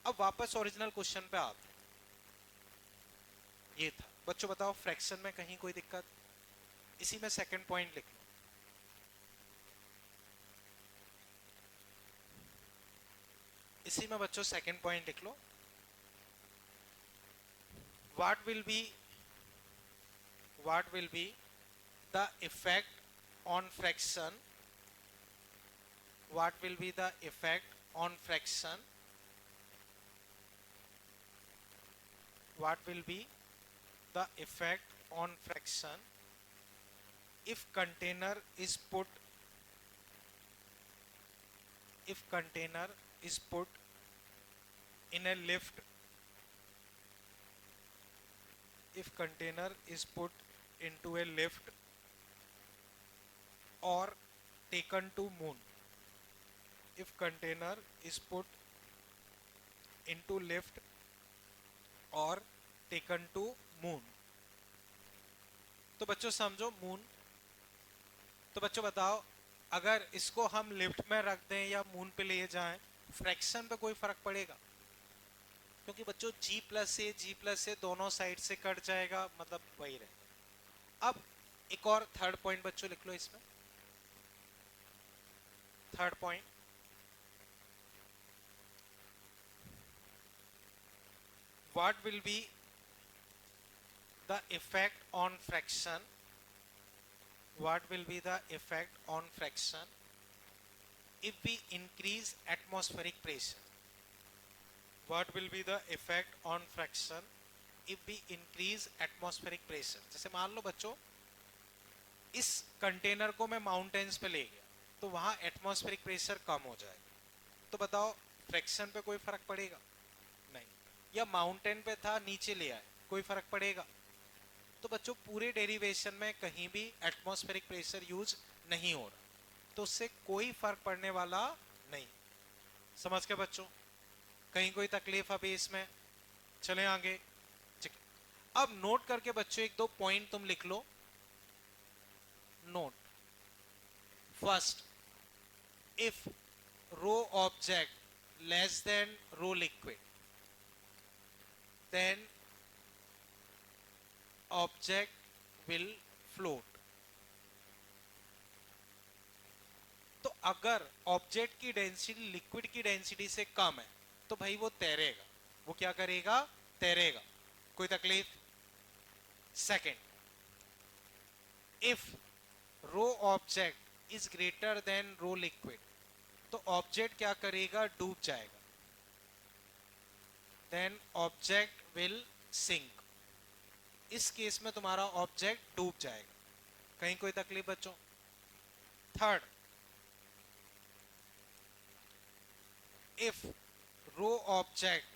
अब वापस ओरिजिनल क्वेश्चन पे आते हैं। ये था बच्चों, बताओ फ्रैक्शन में कहीं कोई दिक्कत? इसी में सेकंड पॉइंट लिख लो। इसी में बच्चों सेकंड पॉइंट लिख लो। What will be the effect on fraction? What will be the effect on fraction? What will be the effect on fraction if container is put in a lift? If container is put into a lift or taken to moon. If container is put into lift और taken to moon. तो बच्चों समझो moon, तो बच्चों बताओ अगर इसको हम लिफ्ट में रख दें या मून पे ले जाएं, फ्रैक्शन पे कोई फर्क पड़ेगा? क्योंकि बच्चों G+ से दोनों साइड से कट जाएगा, मतलब वही रहेगा। अब एक और थर्ड पॉइंट बच्चों लिख लो इसमें, third point, what will be the effect on fraction, what will be the effect on fraction if we increase atmospheric pressure, what will be the effect on fraction if we increase atmospheric pressure। जैसे मान लो बच्चों इस container को मैं mountains पे ले गया तो वहां एटमॉस्फेरिक प्रेशर कम हो जाएगा, तो बताओ फ्रैक्शन पे कोई फर्क पड़ेगा नहीं, या माउंटेन पे था नीचे ले आए कोई फर्क पड़ेगा। तो बच्चों पूरे डेरिवेशन में कहीं भी एटमॉस्फेरिक प्रेशर यूज नहीं हो रहा, तो उससे कोई फर्क पड़ने वाला नहीं। समझ के बच्चों, कहीं कोई तकलीफ अभी इसमें? चले आगे। ठीक, अब नोट करके बच्चों एक दो पॉइंट तुम लिख लो। Note first, if rho object less than rho liquid, then object will float. तो अगर ऑब्जेक्ट की डेंसिटी लिक्विड की डेंसिटी से कम है तो भाई वो तैरेगा। वो क्या करेगा? तैरेगा। कोई तकलीफ? Second, if rho object is greater than rho liquid, तो ऑब्जेक्ट क्या करेगा? डूब जाएगा। Then object will sink. इस केस में तुम्हारा ऑब्जेक्ट डूब जाएगा। कहीं कोई तकलीफ बच्चों? Third, if rho object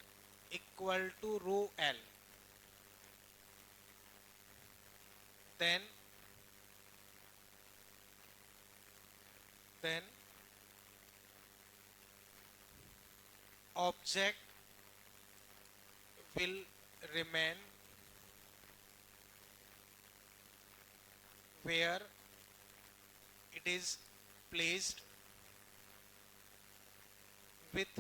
equal to rho L, then object will remain where it is placed with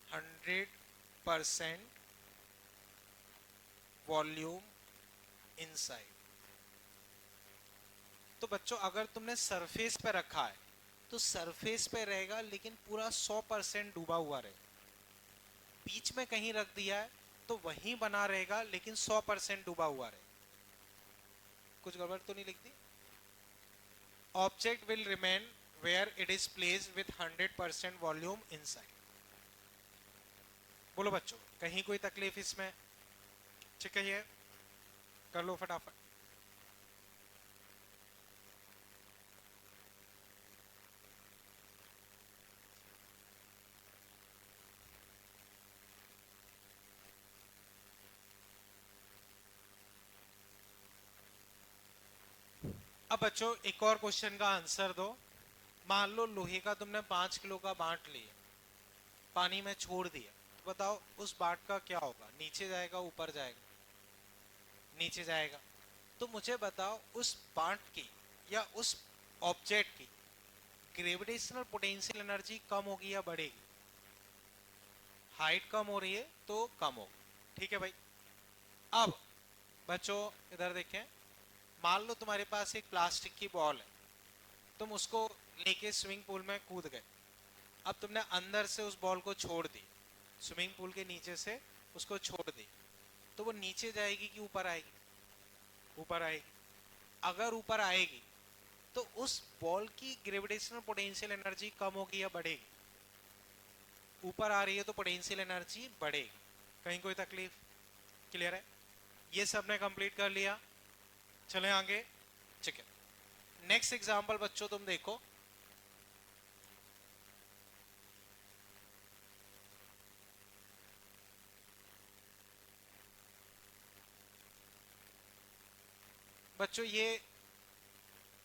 100% volume inside. तो बच्चों अगर तुमने सरफेस पे रखा है तो सरफेस पे रहेगा लेकिन पूरा 100% डूबा हुआ रहेगा। बीच में कहीं रख दिया है तो वहीं बना रहेगा लेकिन 100% डूबा हुआ रहेगा। कुछ गड़बड़ तो नहीं लिख दी? Object will remain where it is placed with 100% volume inside। बोलो बच्चों, कहीं कोई तकलीफ इसमें? ठीक है, ये कर लो फटाफट। अब बच्चों एक और क्वेश्चन का आंसर दो। मान लो लोहे का तुमने 5 किलो का बांट लिया, पानी में छोड़ दिया, तो बताओ उस बांट का क्या होगा? नीचे जाएगा ऊपर जाएगा? नीचे जाएगा। तो मुझे बताओ उस बांट की या उस ऑब्जेक्ट की ग्रेविटेशनल पोटेंशियल एनर्जी कम होगी या बढ़ेगी? हाइट कम हो रही है तो कम होगी। ठीक है भाई। अब बच्चों इधर देखें, मान लो तुम्हारे पास एक प्लास्टिक की बॉल है, तुम उसको लेके स्विमिंग पूल में कूद गए। अब तुमने अंदर से उस बॉल को छोड़ दी, स्विमिंग पूल के नीचे से उसको छोड़ दी, तो वो नीचे जाएगी कि ऊपर आएगी? ऊपर आएगी। अगर ऊपर आएगी तो उस बॉल की ग्रेविटेशनल पोटेंशियल एनर्जी कम होगी या बढ़ेगी? ऊपर आ रही है तो पोटेंशियल एनर्जी बढ़ेगी। कहीं कोई तकलीफ? क्लियर है? ये सबने कंप्लीट कर लिया। चले आगे। ठीक है, नेक्स्ट एग्जांपल बच्चों तुम देखो। बच्चों ये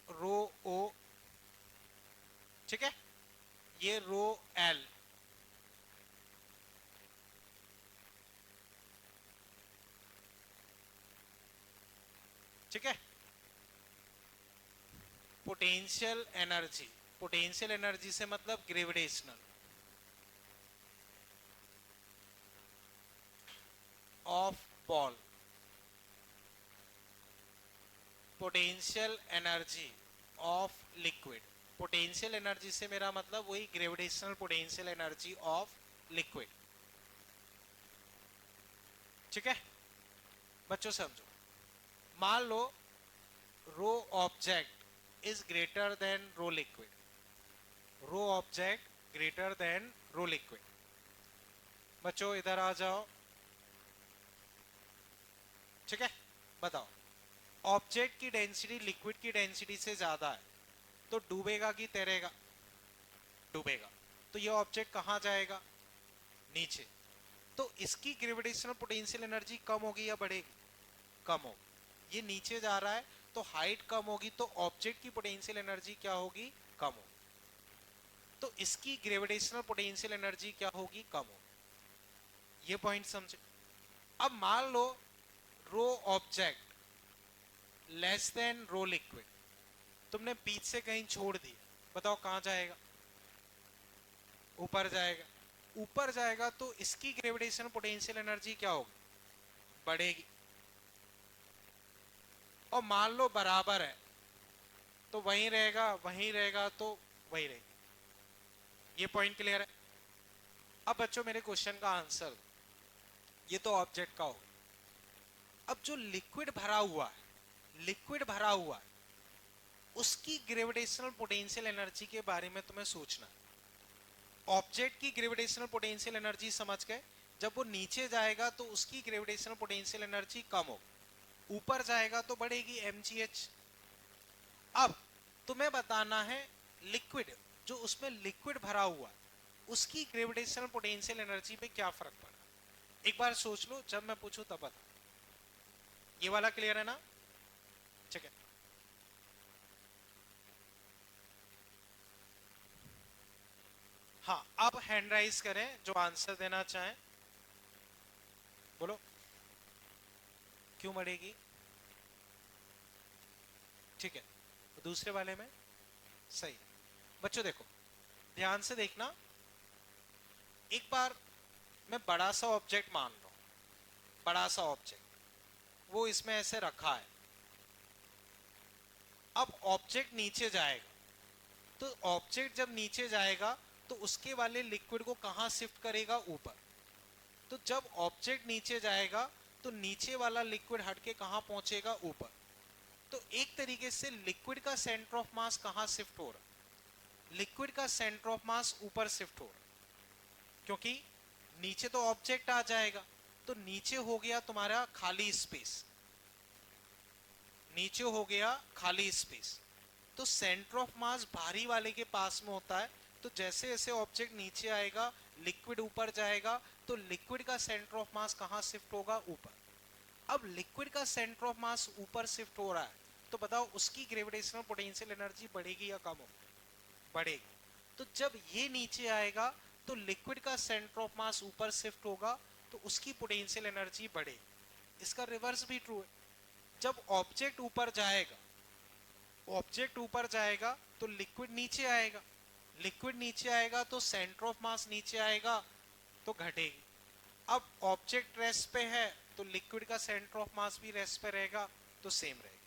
रो ओ, ठीक है, ये रो एल, ठीक है। पोटेंशियल एनर्जी, पोटेंशियल एनर्जी से मतलब gravitational of ball, potential energy of liquid. Potential energy से मेरा मतलब वही gravitational potential energy of liquid. ठीक है बच्चों, समझो। मान लो rho object is greater than rho liquid, rho object greater than rho liquid. बच्चों इधर आ जाओ। ठीक है, बताओ ऑब्जेक्ट की डेंसिटी लिक्विड की डेंसिटी से ज्यादा है तो डूबेगा कि तैरेगा? डूबेगा। तो ये ऑब्जेक्ट कहां जाएगा? नीचे। तो इसकी ग्रेविटेशनल पोटेंशियल एनर्जी कम होगी या बढ़ेगी? कम होगी। ये नीचे जा रहा है तो हाइट कम होगी, तो ऑब्जेक्ट की पोटेंशियल एनर्जी क्या होगी? कम होगी। तो इसकी ग्रेविटेशनल पोटेंशियल एनर्जी क्या होगी? कम होगी। ये पॉइंट समझे। अब मान लो rho object less than rho liquid, तुमने बीच से कहीं छोड़ दिया, बताओ कहां जाएगा? ऊपर जाएगा। ऊपर जाएगा तो इसकी ग्रेविटेशनल पोटेंशियल एनर्जी क्या होगी? बढ़ेगी। और मान लो बराबर है तो वहीं रहेगा, वहीं रहेगा तो वही रहेगी। ये पॉइंट क्लियर है? अब बच्चों मेरे क्वेश्चन का आंसर, ये तो ऑब्जेक्ट का होगा। अब जो लिक्विड भरा हुआ है, लिक्विड भरा हुआ है, उसकी ग्रेविटेशनल पोटेंशियल एनर्जी के बारे में तुम्हें सोचना है। ऑब्जेक्ट की ग्रेविटेशनल पोटेंशियल एनर्जी समझ गए। जब वो नीचे जाएगा तो उसकी ग्रेविटेशनल पोटेंशियल एनर्जी कम होगी, ऊपर जाएगा तो बढ़ेगी mgh। अब तुम्हें बताना है लिक्विड, जो उसमें लिक्विड भरा हुआ है, उसकी ग्रेविटेशनल पोटेंशियल एनर्जी पे क्या फर्क पड़ा। एक बार सोच लो, जब मैं पूछूं तब बता। ये वाला क्लियर है ना? ठीक है। हाँ, अब हैंड राइज करें जो आंसर देना चाहें। बोलो क्यों बढ़ेगी? ठीक है, तो दूसरे वाले में सही। बच्चों देखो ध्यान से देखना। एक बार मैं बड़ा सा ऑब्जेक्ट मान लो, बड़ा सा ऑब्जेक्ट वो इसमें ऐसे रखा है। अब ऑब्जेक्ट नीचे जाएगा, तो ऑब्जेक्ट जब नीचे जाएगा तो उसके वाले लिक्विड को कहां शिफ्ट करेगा? ऊपर। तो जब ऑब्जेक्ट नीचे जाएगा तो नीचे वाला लिक्विड हटके कहां पहुंचेगा? ऊपर। तो एक तरीके से लिक्विड का सेंटर ऑफ मास कहां शिफ्ट हो रहा? लिक्विड का सेंटर ऑफ मास ऊपर शिफ्ट हो रहा, क्योंकि नीचे तो ऑब्जेक्ट आ जाएगा, तो नीचे हो गया तुम्हारा खाली स्पेस, नीचे हो गया खाली स्पेस। तो सेंटर ऑफ मास भारी वाले के पास में होता है, तो जैसे जैसे ऑब्जेक्ट नीचे आएगा लिक्विड ऊपर जाएगा, तो लिक्विड का सेंटर ऑफ मास कहां शिफ्ट होगा? ऊपर। अब लिक्विड का सेंटर ऑफ मास ऊपर शिफ्ट हो रहा है, तो बताओ उसकी ग्रेविटेशनल पोटेंशियल एनर्जी बढ़ेगी या कम होगी? बढ़ेगी। तो जब ये नीचे आएगा तो लिक्विड का सेंटर ऑफ मास ऊपर शिफ्ट होगा, तो उसकी पोटेंशियल एनर्जी बढ़ेगी। इसका रिवर्स भी ट्रू है। जब ऑब्जेक्ट ऊपर जाएगा, ऑब्जेक्ट ऊपर जाएगा तो लिक्विड नीचे आएगा, लिक्विड नीचे आएगा तो सेंटर ऑफ मास नीचे आएगा तो घटेगी। अब ऑब्जेक्ट रेस्ट पे है तो लिक्विड का सेंटर ऑफ मास भी रेस्ट पे रहेगा, तो सेम रहेगा।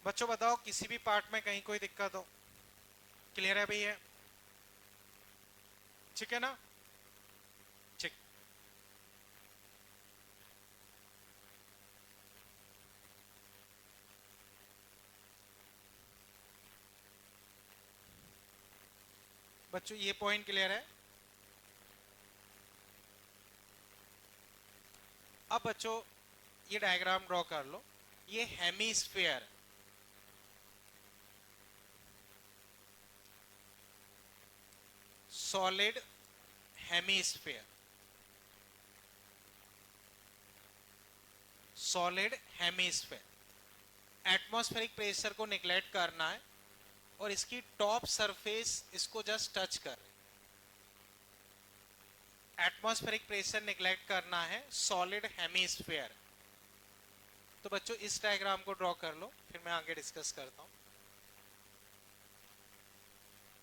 बच्चों बताओ किसी भी पार्ट में कहीं कोई दिक्कत हो? क्लियर है भैया? ठीक है ना? ठीक। बच्चों ये पॉइंट क्लियर है? अब बच्चों ये डायग्राम ड्रॉ कर लो। ये hemisphere, solid hemisphere, solid hemisphere. Atmospheric pressure को निगलेक्ट करना है और इसकी टॉप सरफेस इसको जस्ट टच कर रही। एटमॉस्फेरिक प्रेशर निगलेक्ट करना है, सॉलिड हेमीस्फीयर। तो बच्चों इस डायग्राम को ड्रॉ कर लो, फिर मैं आगे डिस्कस करता हूं।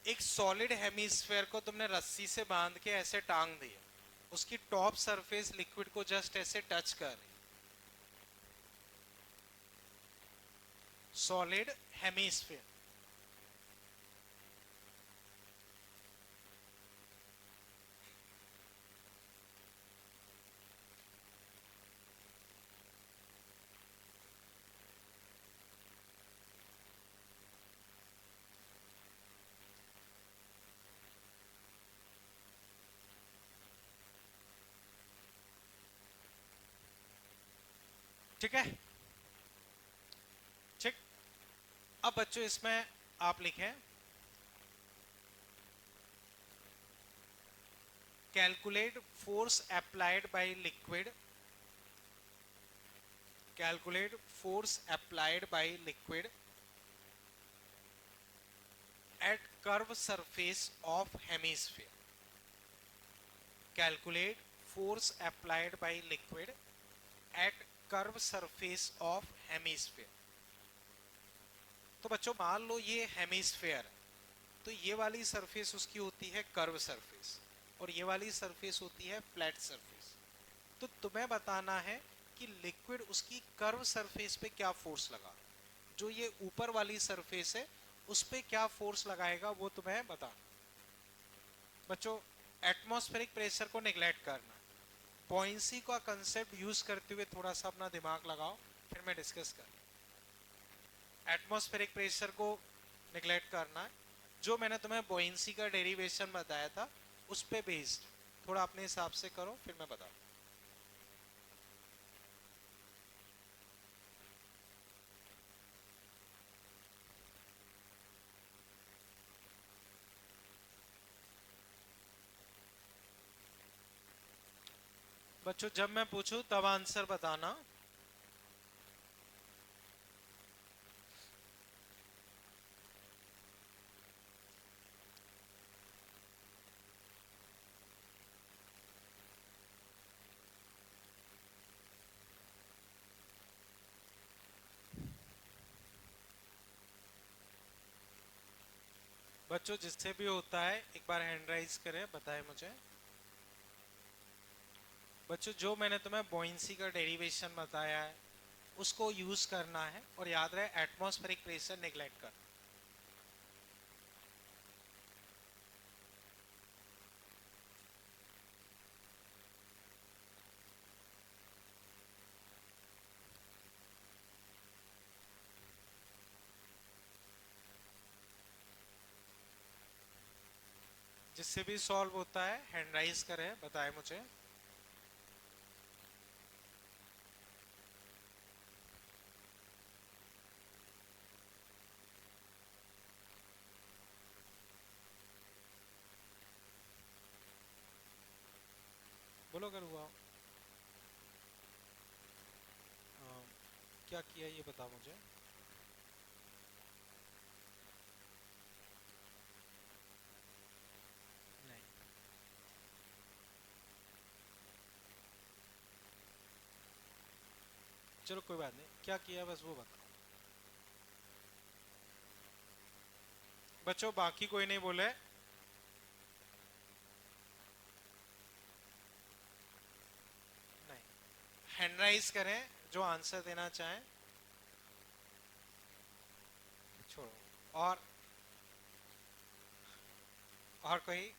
एक सॉलिड हेमीस्फीयर को तुमने रस्सी से बांध के ऐसे टांग दिया, उसकी टॉप सरफेस लिक्विड को जस्ट ऐसे टच कर रही। Solid hemisphere. ठीक है, ठीक। अब बच्चों इसमें आप लिखें calculate force applied by liquid, calculate force applied by liquid at curve surface of hemisphere, calculate force applied by liquid at curve surface of hemisphere. तो बच्चों मान लो ये हेमिस्फीयर, तो ये वाली सरफेस उसकी होती है कर्व सरफेस और ये वाली सरफेस होती है फ्लैट सरफेस। तो तुम्हें बताना है कि लिक्विड उसकी कर्व सरफेस पे क्या फोर्स लगा, जो ये ऊपर वाली सरफेस है उस पे क्या फोर्स लगाएगा वो तुम्हें बताना। बच्चों एटमॉस्फेरिक प्रेशर को नेग्लेक्ट करना, बॉयंसी का कंसेप्ट यूज करते हुए थोड़ा सा अपना दिमाग लगाओ, फिर मैं डिस्कस कर। एटमॉस्फेरिक प्रेशर को नेग्लेक्ट करना है, जो मैंने तुम्हें बॉयंसी का डेरिवेशन बताया था उस पे बेस्ड थोड़ा अपने हिसाब से करो, फिर मैं बता। बच्चों जब मैं पूछूं तब आंसर बताना। बच्चों जिससे भी होता है एक बार हैंड राइज करें, बताएं मुझे। बच्चों जो मैंने तुम्हें बॉयंसी का डेरिवेशन बताया है उसको यूज करना है, और याद रहे एटमॉस्फेरिक प्रेशर नेग्लेक्ट करना। जिससे भी सॉल्व होता है हैंड राइज करें, बताएं मुझे। बोलो अगर हुआ। क्या किया ये बता मुझे। नहीं, चलो कोई बात नहीं, क्या किया बस वो बताओ। बच्चों बाकी कोई नहीं बोले। नहीं, हैंड राइज करें जो आंसर देना चाहें। छोड़ो। और कोई।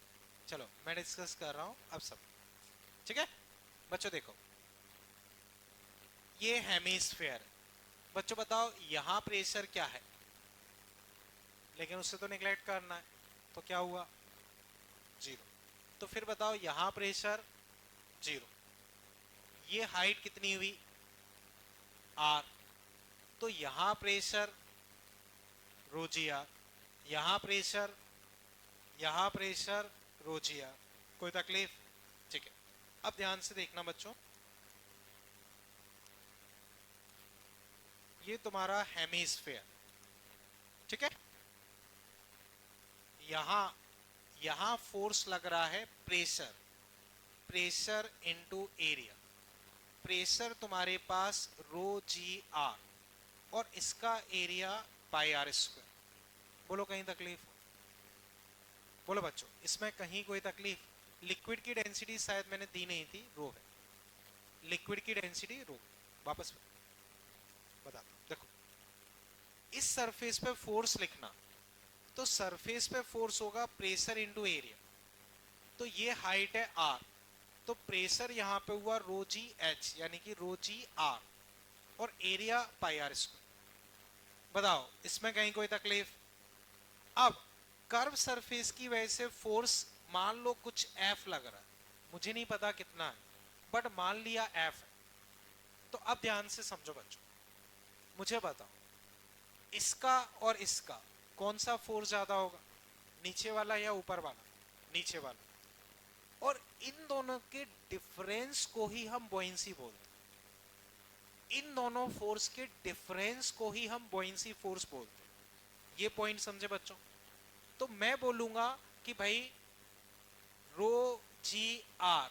चलो मैं डिस्कस कर रहा हूं अब सब। ठीक है बच्चों देखो, ये हेमिस्फीयर। बच्चों बताओ यहां प्रेशर क्या है, लेकिन उससे तो निगलेक्ट करना है, तो क्या हुआ, जीरो। तो फिर बताओ यहां प्रेशर जीरो, ये हाइट कितनी हुई, आर। तो यहां प्रेशर रोजिया, यहां प्रेशर, यहां प्रेशर रोजिया। कोई तकलीफ। ठीक है, अब ध्यान से देखना बच्चों, ये तुम्हारा हेमिस्फीयर। ठीक है, यहां यहां फोर्स लग रहा है pressure, pressure into area. Pressure तुम्हारे पास रो जी आर, और इसका एरिया पाई आर स्क्वायर। बोलो कहीं तकलीफ। बोलो बच्चों इसमें कहीं कोई तकलीफ। लिक्विड की डेंसिटी शायद मैंने दी नहीं थी, रो है। लिक्विड की डेंसिटी रो। वापस बताता हूं देखो, इस सरफेस पे फोर्स लिखना, तो सरफेस पे फोर्स होगा प्रेशर इंटू एरिया। तो ये हाइट है r, तो प्रेशर यहाँ पे हुआ रो जी एच यानी कि रो जी आर, और एरिया पाई आर स्क्वायर। बताओ इसमें कहीं कोई तकलीफ? अब कर्व सरफेस की वजह से फोर्स मान लो कुछ F लग रहा है, मुझे नहीं पता कितना है, बट मान लिया F है। तो अब ध्यान से समझो बच्चों, मुझे बताओ इसका और इसका कौन सा फोर्स ज्यादा होगा, नीचे वाला या ऊपर वाला? नीचे वाला। और इन दोनों के डिफरेंस को ही हम बॉयंसी बोलते हैं। इन दोनों फोर्स के डिफरेंस को ही हम बॉयंसी फोर्स बोलते हैं। ये पॉइंट समझे बच्चों? तो मैं बोलूंगा कि भाई rho G R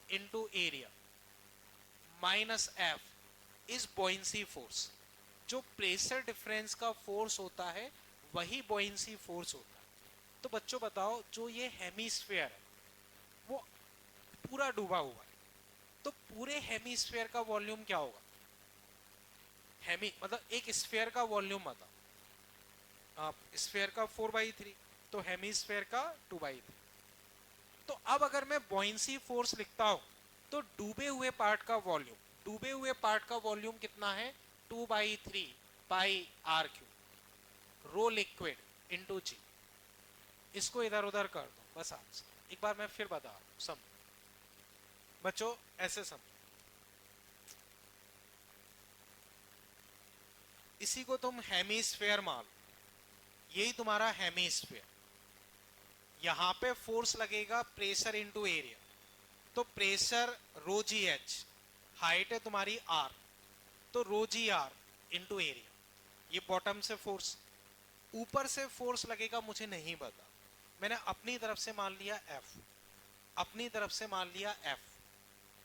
into area minus F is buoyancy force. जो प्रेशर डिफरेंस का फोर्स होता है वही बॉयंसी फोर्स होता है। तो बच्चों बताओ, जो ये हेमीस्फीयर है वो पूरा डूबा हुआ है, तो पूरे हेमीस्फीयर का वॉल्यूम क्या होगा? हेमी मतलब एक स्फीयर का वॉल्यूम बताओ आप, स्फीयर का 4/3, तो हेमीस्फीयर का 2/3। तो अब अगर मैं बॉयंसी फोर्स लिखता हूं, तो डूबे हुए पार्ट का वॉल्यूम, डूबे हुए पार्ट का वॉल्यूम कितना है? 2/3 pi R cube rho liquid into G. इसको इधर उधर कर दो बस। आज एक बार मैं फिर बता रहा हूं, समझो बच्चों, ऐसे समझो। इसी को तुम हेमीस्फीयर मान लो, यही तुम्हारा हेमीस्फीयर। यहां पे फोर्स लगेगा प्रेशर इंटू एरिया, तो प्रेशर रो जी एच, हाइट है तुम्हारी आर, तो rho G R into area. ये बॉटम से फोर्स, ऊपर से फोर्स लगेगा मुझे नहीं पता, मैंने अपनी तरफ से मान लिया एफ, अपनी तरफ से मान लिया एफ।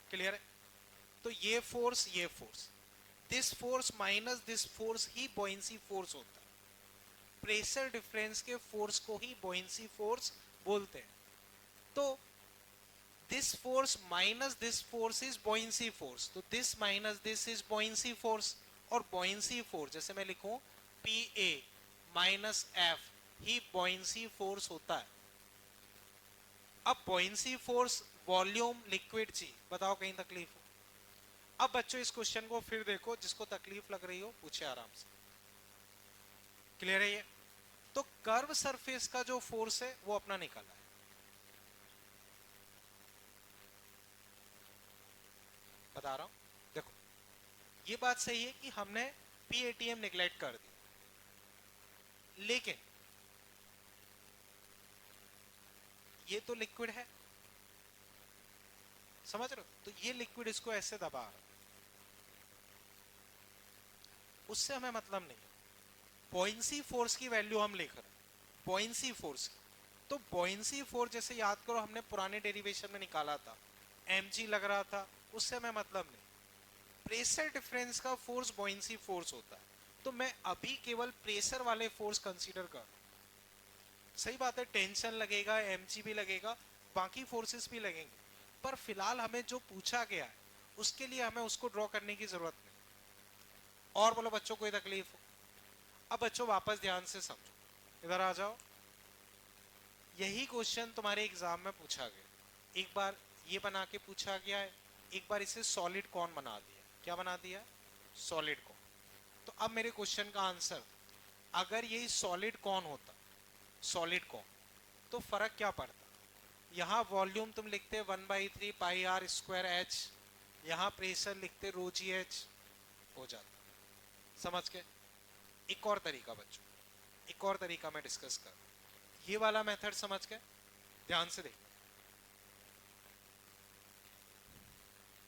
क्लियर है? तो ये force this force minus this force he buoyancy force होता है। प्रेशर डिफरेंस के फोर्स को ही बॉयंसी फोर्स बोलते हैं। तो this force minus this force is buoyancy force, तो this minus this is buoyancy force. और बॉयंसी फोर्स जैसे मैं लिखूं पी ए माइनस एफ ही बॉयंसी फोर्स होता है। अब buoyancy force volume liquid G, बताओ कहीं तकलीफ हो? अब बच्चों इस क्वेश्चन को फिर देखो, जिसको तकलीफ लग रही हो पूछे आराम से। क्लियर है ये? तो कर्व सरफेस का जो फोर्स है वो अपना निकाला है। बता रहा हूं देखो, ये बात सही है कि हमने पीएटीएम निगलेक्ट कर दी, लेकिन ये तो लिक्विड है, समझ रहे हो? तो ये लिक्विड इसको ऐसे दबा रहा है, उससे हमें मतलब नहीं। बॉयंसी फोर्स की वैल्यू हम लिख रहे हैं, बॉयंसी फोर्स की। तो बॉयंसी फोर्स जैसे याद करो हमने पुराने डेरिवेशन में निकाला था, mg लग रहा था, उससे हमें मतलब नहीं। प्रेशर डिफरेंस का फोर्स बॉयंसी फोर्स होता है, तो मैं अभी केवल प्रेशर वाले फोर्स कंसीडर कर। सही बात है, टेंशन लगेगा, mg भी लगेगा, बाकी फोर्सेस भी लगेंगे, पर फिलहाल हमें जो पूछा गया है उसके लिए हमें उसको ड्रॉ करने की जरूरत नहीं। और बोलो बच्चों, कोई तकलीफ हो? अब बच्चों वापस ध्यान से समझो, इधर आ जाओ। यही क्वेश्चन तुम्हारे एग्जाम में पूछा गया, एक बार ये बना के पूछा गया है, एक बार इसे सॉलिड कॉन बना दिया। क्या बना दिया? Solid cone. तो अब मेरे क्वेश्चन का आंसर, अगर यही सॉलिड कॉन होता, सॉलिड कॉन, तो फर्क क्या पड़ता? यहाँ वॉल्यूम तुम लिखते 1/3 पाई आर स्क्वायर एच, यहाँ प्रेशर लिखते रो जी एच, हो जाता। समझ के? एक और तरीका बच्चों, एक और तरीका मैं डिस्कस कर, ये वाला मेथड समझ के ध्यान से देख,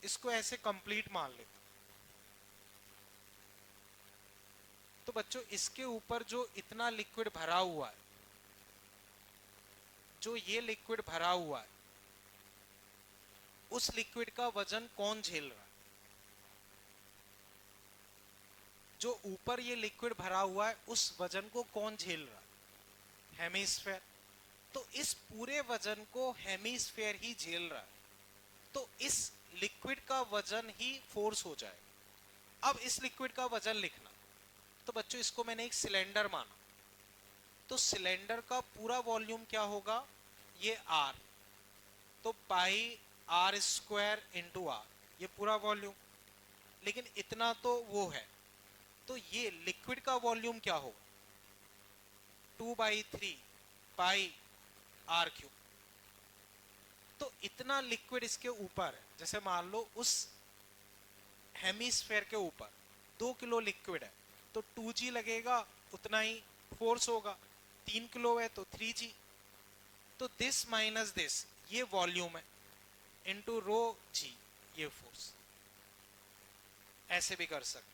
इसको ऐसे कंप्लीट मान लेते। तो बच्चों इसके ऊपर जो इतना लिक्विड भरा हुआ है, जो ये लिक्विड भरा हुआ है, उस लिक्विड का वजन कौन झेल रहा है? जो ऊपर ये लिक्विड भरा हुआ है उस वजन को कौन झेल रहा है? हेमीस्फेयर। तो इस पूरे वजन को हेमीस्फेयर ही झेल रहा है, तो इस लिक्विड का वजन ही फोर्स हो जाएगा। अब इस लिक्विड का वजन लिखना, तो बच्चों इसको मैंने एक सिलेंडर माना, तो सिलेंडर का पूरा वॉल्यूम क्या होगा, ये आर, तो पाई आर स्क्वायर इंटू आर, ये पूरा वॉल्यूम। लेकिन इतना तो वो है, तो ये लिक्विड का वॉल्यूम क्या होगा, 2/3 पाई आर क्यूब। तो इतना लिक्विड इसके ऊपर है, जैसे मान लो उस हेमिस्फेयर के ऊपर 2 किलो लिक्विड है, तो 2g लगेगा, उतना ही फोर्स होगा। 3 किलो है तो 3g। तो दिस माइनस दिस, ये वॉल्यूम है, इनटू रो जी, ये फोर्स। ऐसे भी कर सकते,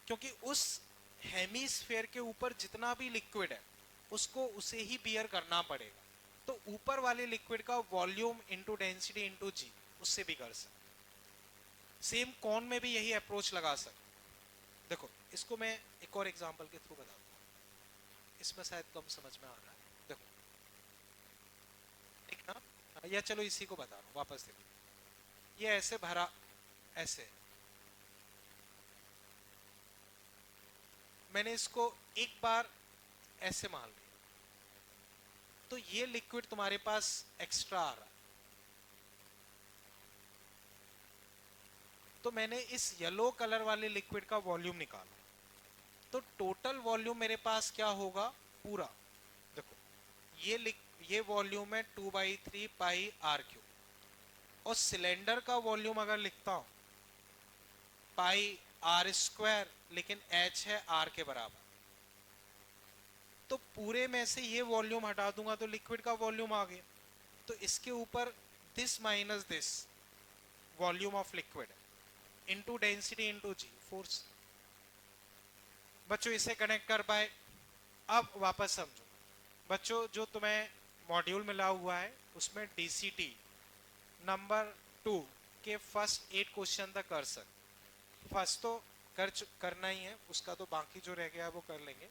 क्योंकि उस हेमिस्फेयर के ऊपर जितना भी लिक्विड है उसको उसे ही बियर करना पड़ेगा। तो ऊपर वाले लिक्विड का वॉल्यूम इंटू डेंसिटी इंटू जी, उससे भी कर सकते। सेम कौन में भी यही अप्रोच लगा सकते। देखो इसको मैं एक और एग्जांपल के थ्रू बताता हूँ, इसमें शायद कम समझ में आ रहा है। देखो ठीक ना, या चलो इसी को बता रहा हूँ, वापस देखो। ये ऐसे भरा, ऐसे मैंने इसको एक बार ऐसे मान लिया, तो ये लिक्विड तुम्हारे पास एक्स्ट्रा आ रहा है। तो मैंने इस येलो कलर वाले लिक्विड का वॉल्यूम निकाला, तो टोटल वॉल्यूम मेरे पास क्या होगा पूरा। देखो ये वॉल्यूम है 2/3 पाई आर क्यूब, और सिलेंडर का वॉल्यूम अगर लिखता हूं पाई आर स्क्वायर, लेकिन एच है आर के बराबर। तो पूरे में से ये वॉल्यूम हटा दूंगा तो लिक्विड का वॉल्यूम आ गया। तो इसके ऊपर this minus this, volume of liquid into density into g, force. बच्चों इसे कनेक्ट कर पाए। अब वापस समझो बच्चों, जो तुम्हें मॉड्यूल मिला हुआ है उसमें डीसीटी नंबर 2 के फर्स्ट 8 क्वेश्चन तक कर सकते। फर्स्ट तो करना ही है, उसका तो बाकी जो रह गया है वो कर लेंगे।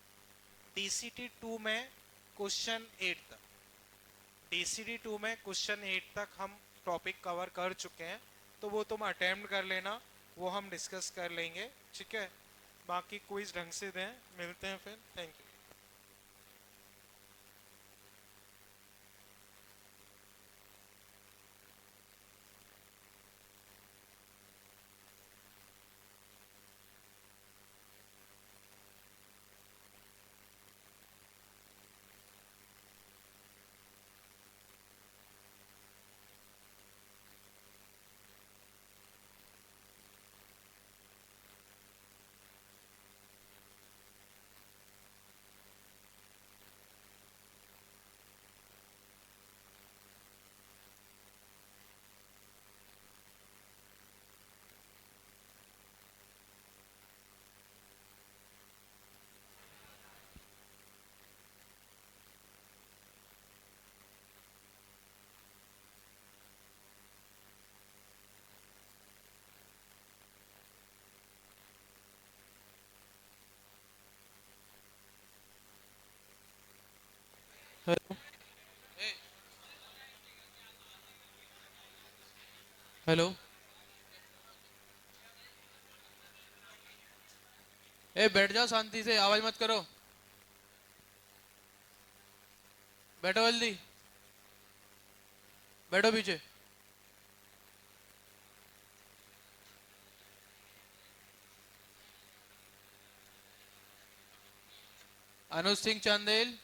डीसीटी 2 में क्वेश्चन 8 तक, डीसीटी 2 में क्वेश्चन 8 तक हम टॉपिक कवर कर चुके हैं, तो वो तुम अटेम्प्ट कर लेना, वो हम डिस्कस कर लेंगे, ठीक है। बाकी क्विज ढंग से दें, मिलते हैं फिर, थैंक यू। हेलो। हेलो। ए बैठ जाओ शांति से, आवाज मत करो, बैठो जल्दी, बैठो पीछे। अनुज सिंह चांदेल,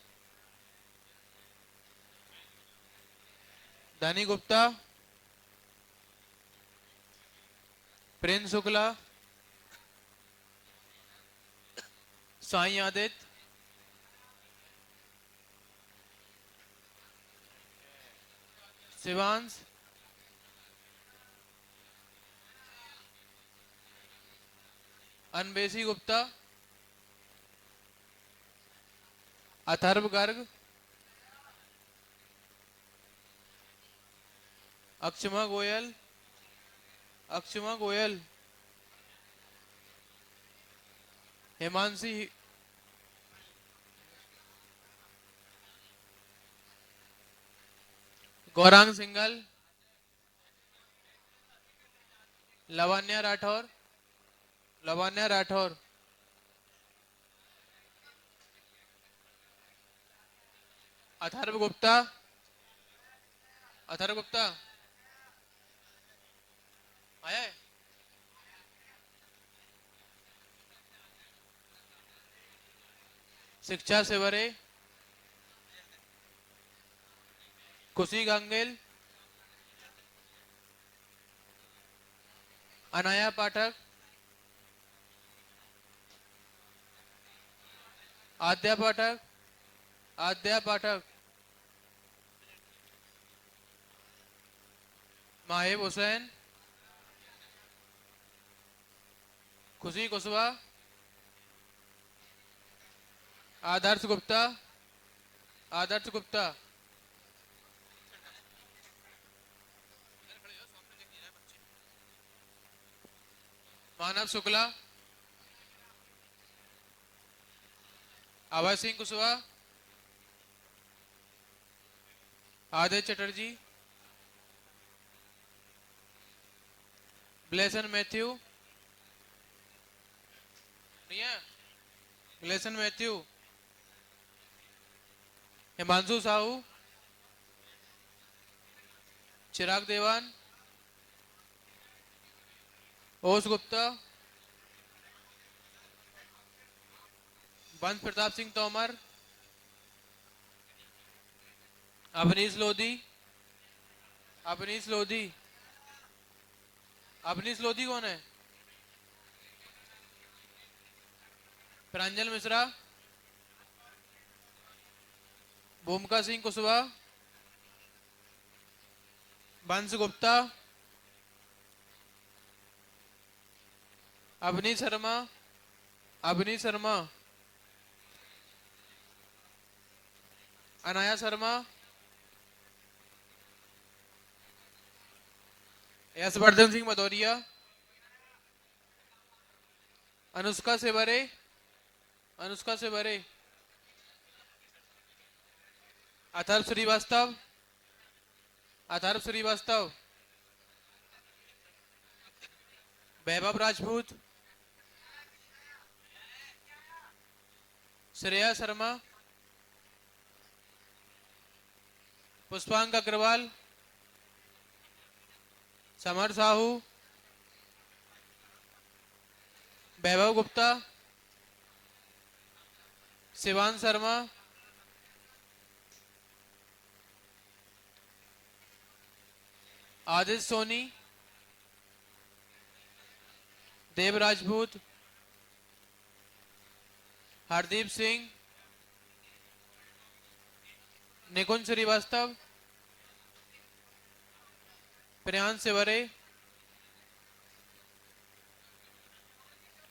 धनी गुप्ता, प्रिंस शुक्ला, साई आदित्य, शिवांश, अनबेसी गुप्ता, अथर्व गर्ग, अक्षमा गोयल, अक्षमा गोयल, हिमांशी, गौरांग सिंघल, लवन्या राठौर, लवन्या राठौर, अथर्व गुप्ता, अथर्व गुप्ता आया है। शिक्षा सेवरे, खुशी गांगेल, अनाया पाठक, आद्या पाठक, आद्या पाठक, माहिब हुसैन, खुशी कुशवाहा, आदर्श गुप्ता, आदर्श गुप्ता, मानव शुक्ला, अभय सिंह कुशवाहा, आदित्य चटर्जी, ब्लेसन मैथ्यू, नहीं है, ब्लेसन मैथ्यू, हिमांशु साहू, चिराग देवान, ओस गुप्ता, वंश प्रताप सिंह तोमर, अवनीश लोधी, अवनीश लोधी, अवनीश लोधी कौन है? प्रांजल मिश्रा, भूमिका सिंह कुशवाहा, वंश गुप्ता, अवनी शर्मा, अवनी शर्मा, अनाया शर्मा, यशवर्धन सिंह भदौरिया, अनुष्का सेवरे, अनुष्का सेवरे, अथर्व श्रीवास्तव, अथर्व श्रीवास्तव, वैभव राजपूत, श्रेया शर्मा, पुष्पांक अग्रवाल, समर साहू, वैभव गुप्ता, शिवान शर्मा, आदित्य सोनी, देव राजपूत, हरदीप सिंह, निकुंज श्रीवास्तव, प्रियांश सेवरे,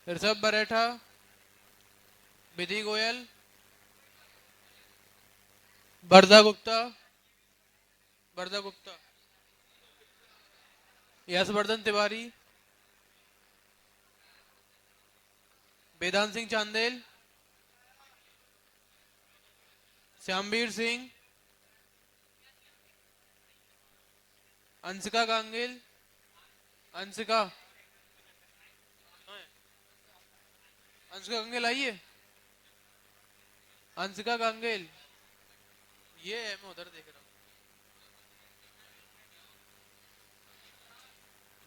ऋषभ बरेठा, विधि गोयल, वर्धा गुप्ता, वर्धा गुप्ता, यशवर्धन तिवारी, वेदांत सिंह चांदेल, श्यामवीर सिंह, अंशिका गांगेल, अंशिका, अंशिका गांगेल आई है, अंशिका गांगेल, ये है, मैं उधर देख रहा हूँ।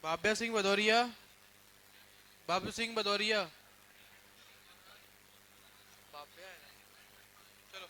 बाब्या सिंह भदौरिया, बाबू सिंह भदौरिया, बाब्या है ना? चलो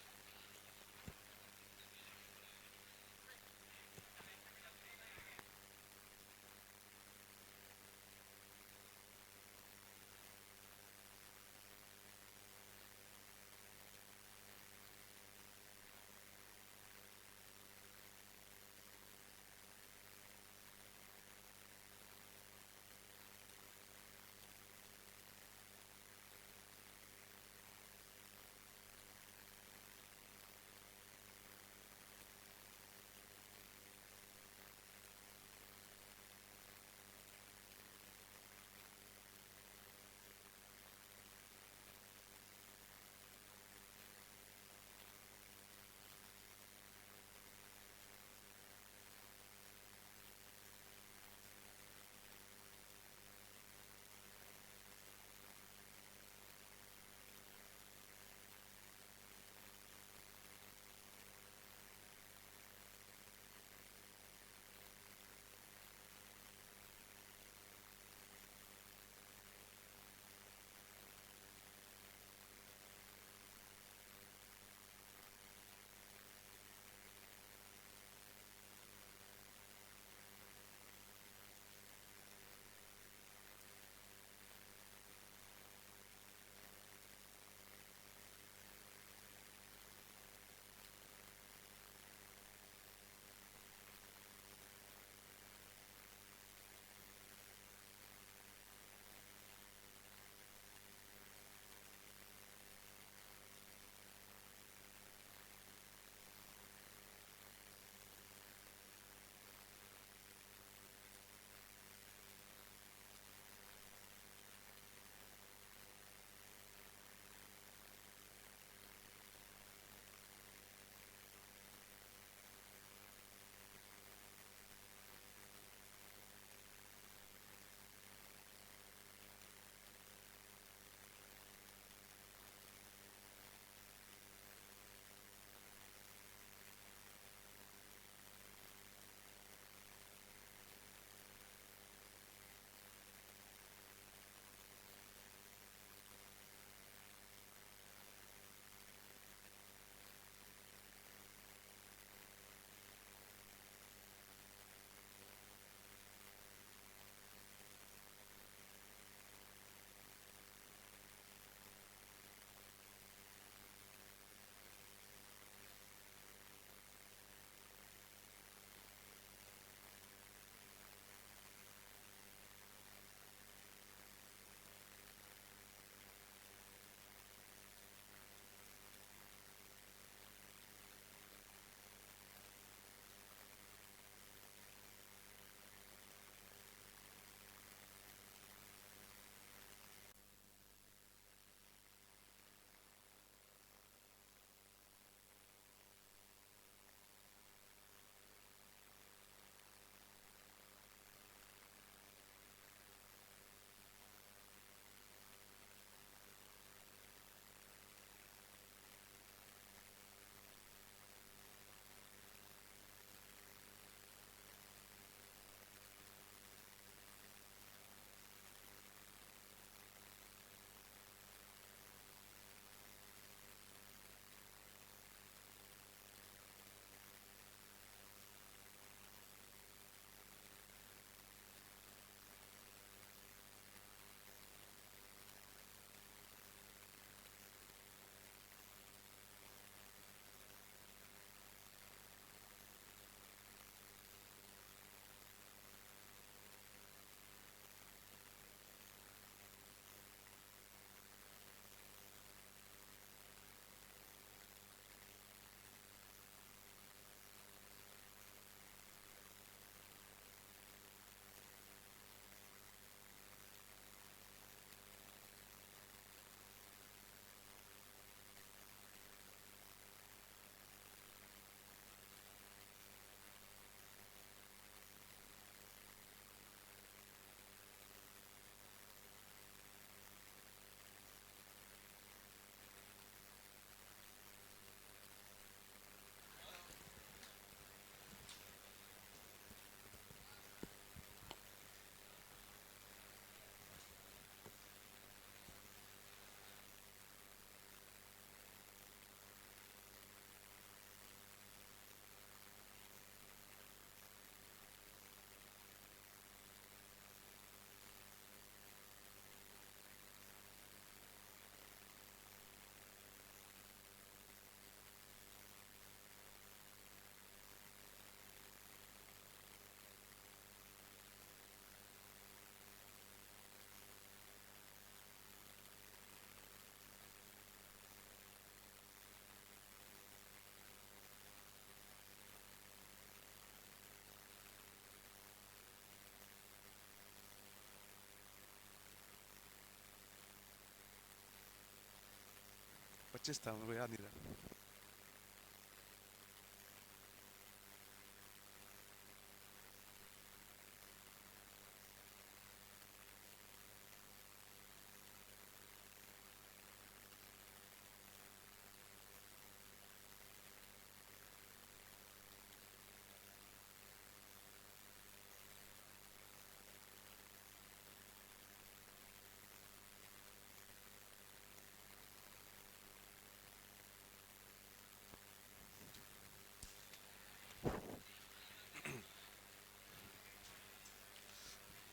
25 था, मुझे याद नहीं रहा।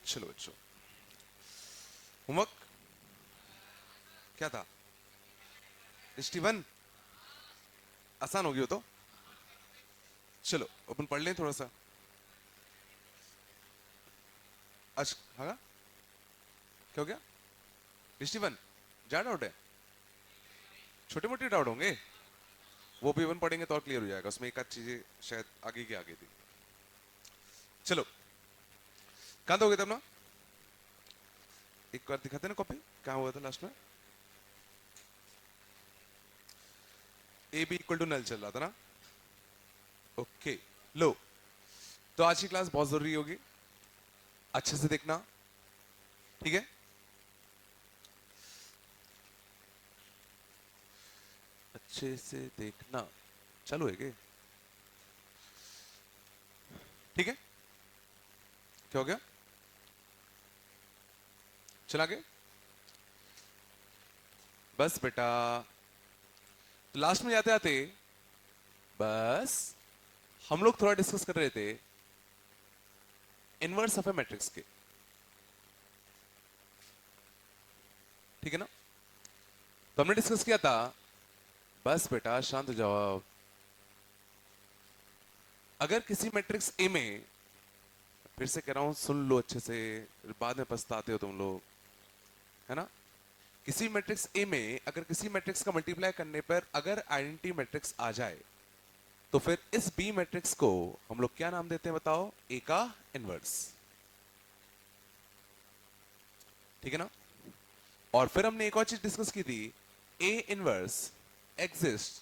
चलो बच्चों, होमवर्क क्या था? दृष्टिवन आसान होगी हो तो। चलो अपन पढ़ लें थोड़ा सा। आज हाँ, क्या हो गया? दृष्टिवन ज्यादा डाउट है? छोटे मोटे डाउट होंगे, वो भी अपन पढ़ेंगे तो और क्लियर हो जाएगा। उसमें एक आध चीजें शायद आगे की आगे थी। चलो कहां दोगे तब ना, एक बार दिखाते ना कॉपी, कहां हुआ था लास्ट में? A B equal to null चल रहा था ना। ओके लो, तो आज की क्लास बहुत जरूरी होगी, अच्छे से देखना, ठीक है? अच्छे से देखना। चालू है क्या? ठीक है, क्या हो गया? चला गया? बस बेटा, तो लास्ट में जाते आते बस हम लोग थोड़ा डिस्कस कर रहे थे इनवर्स ऑफ ए मैट्रिक्स के, ठीक है ना? तो हमने डिस्कस किया था, बस बेटा शांत हो जाओ, अगर किसी मैट्रिक्स ए में, फिर से कह रहा हूं सुन लो अच्छे से, बाद में पछताते हो तुम लोग, है ना? किसी मैट्रिक्स ए में अगर किसी मैट्रिक्स का मल्टीप्लाई करने पर अगर आइडेंटिटी मैट्रिक्स आ जाए, तो फिर इस बी मैट्रिक्स को हम लोग क्या नाम देते हैं बताओ? ए का इनवर्स, ठीक है ना? और फिर हमने एक और चीज डिस्कस की थी, ए इनवर्स एग्जिस्ट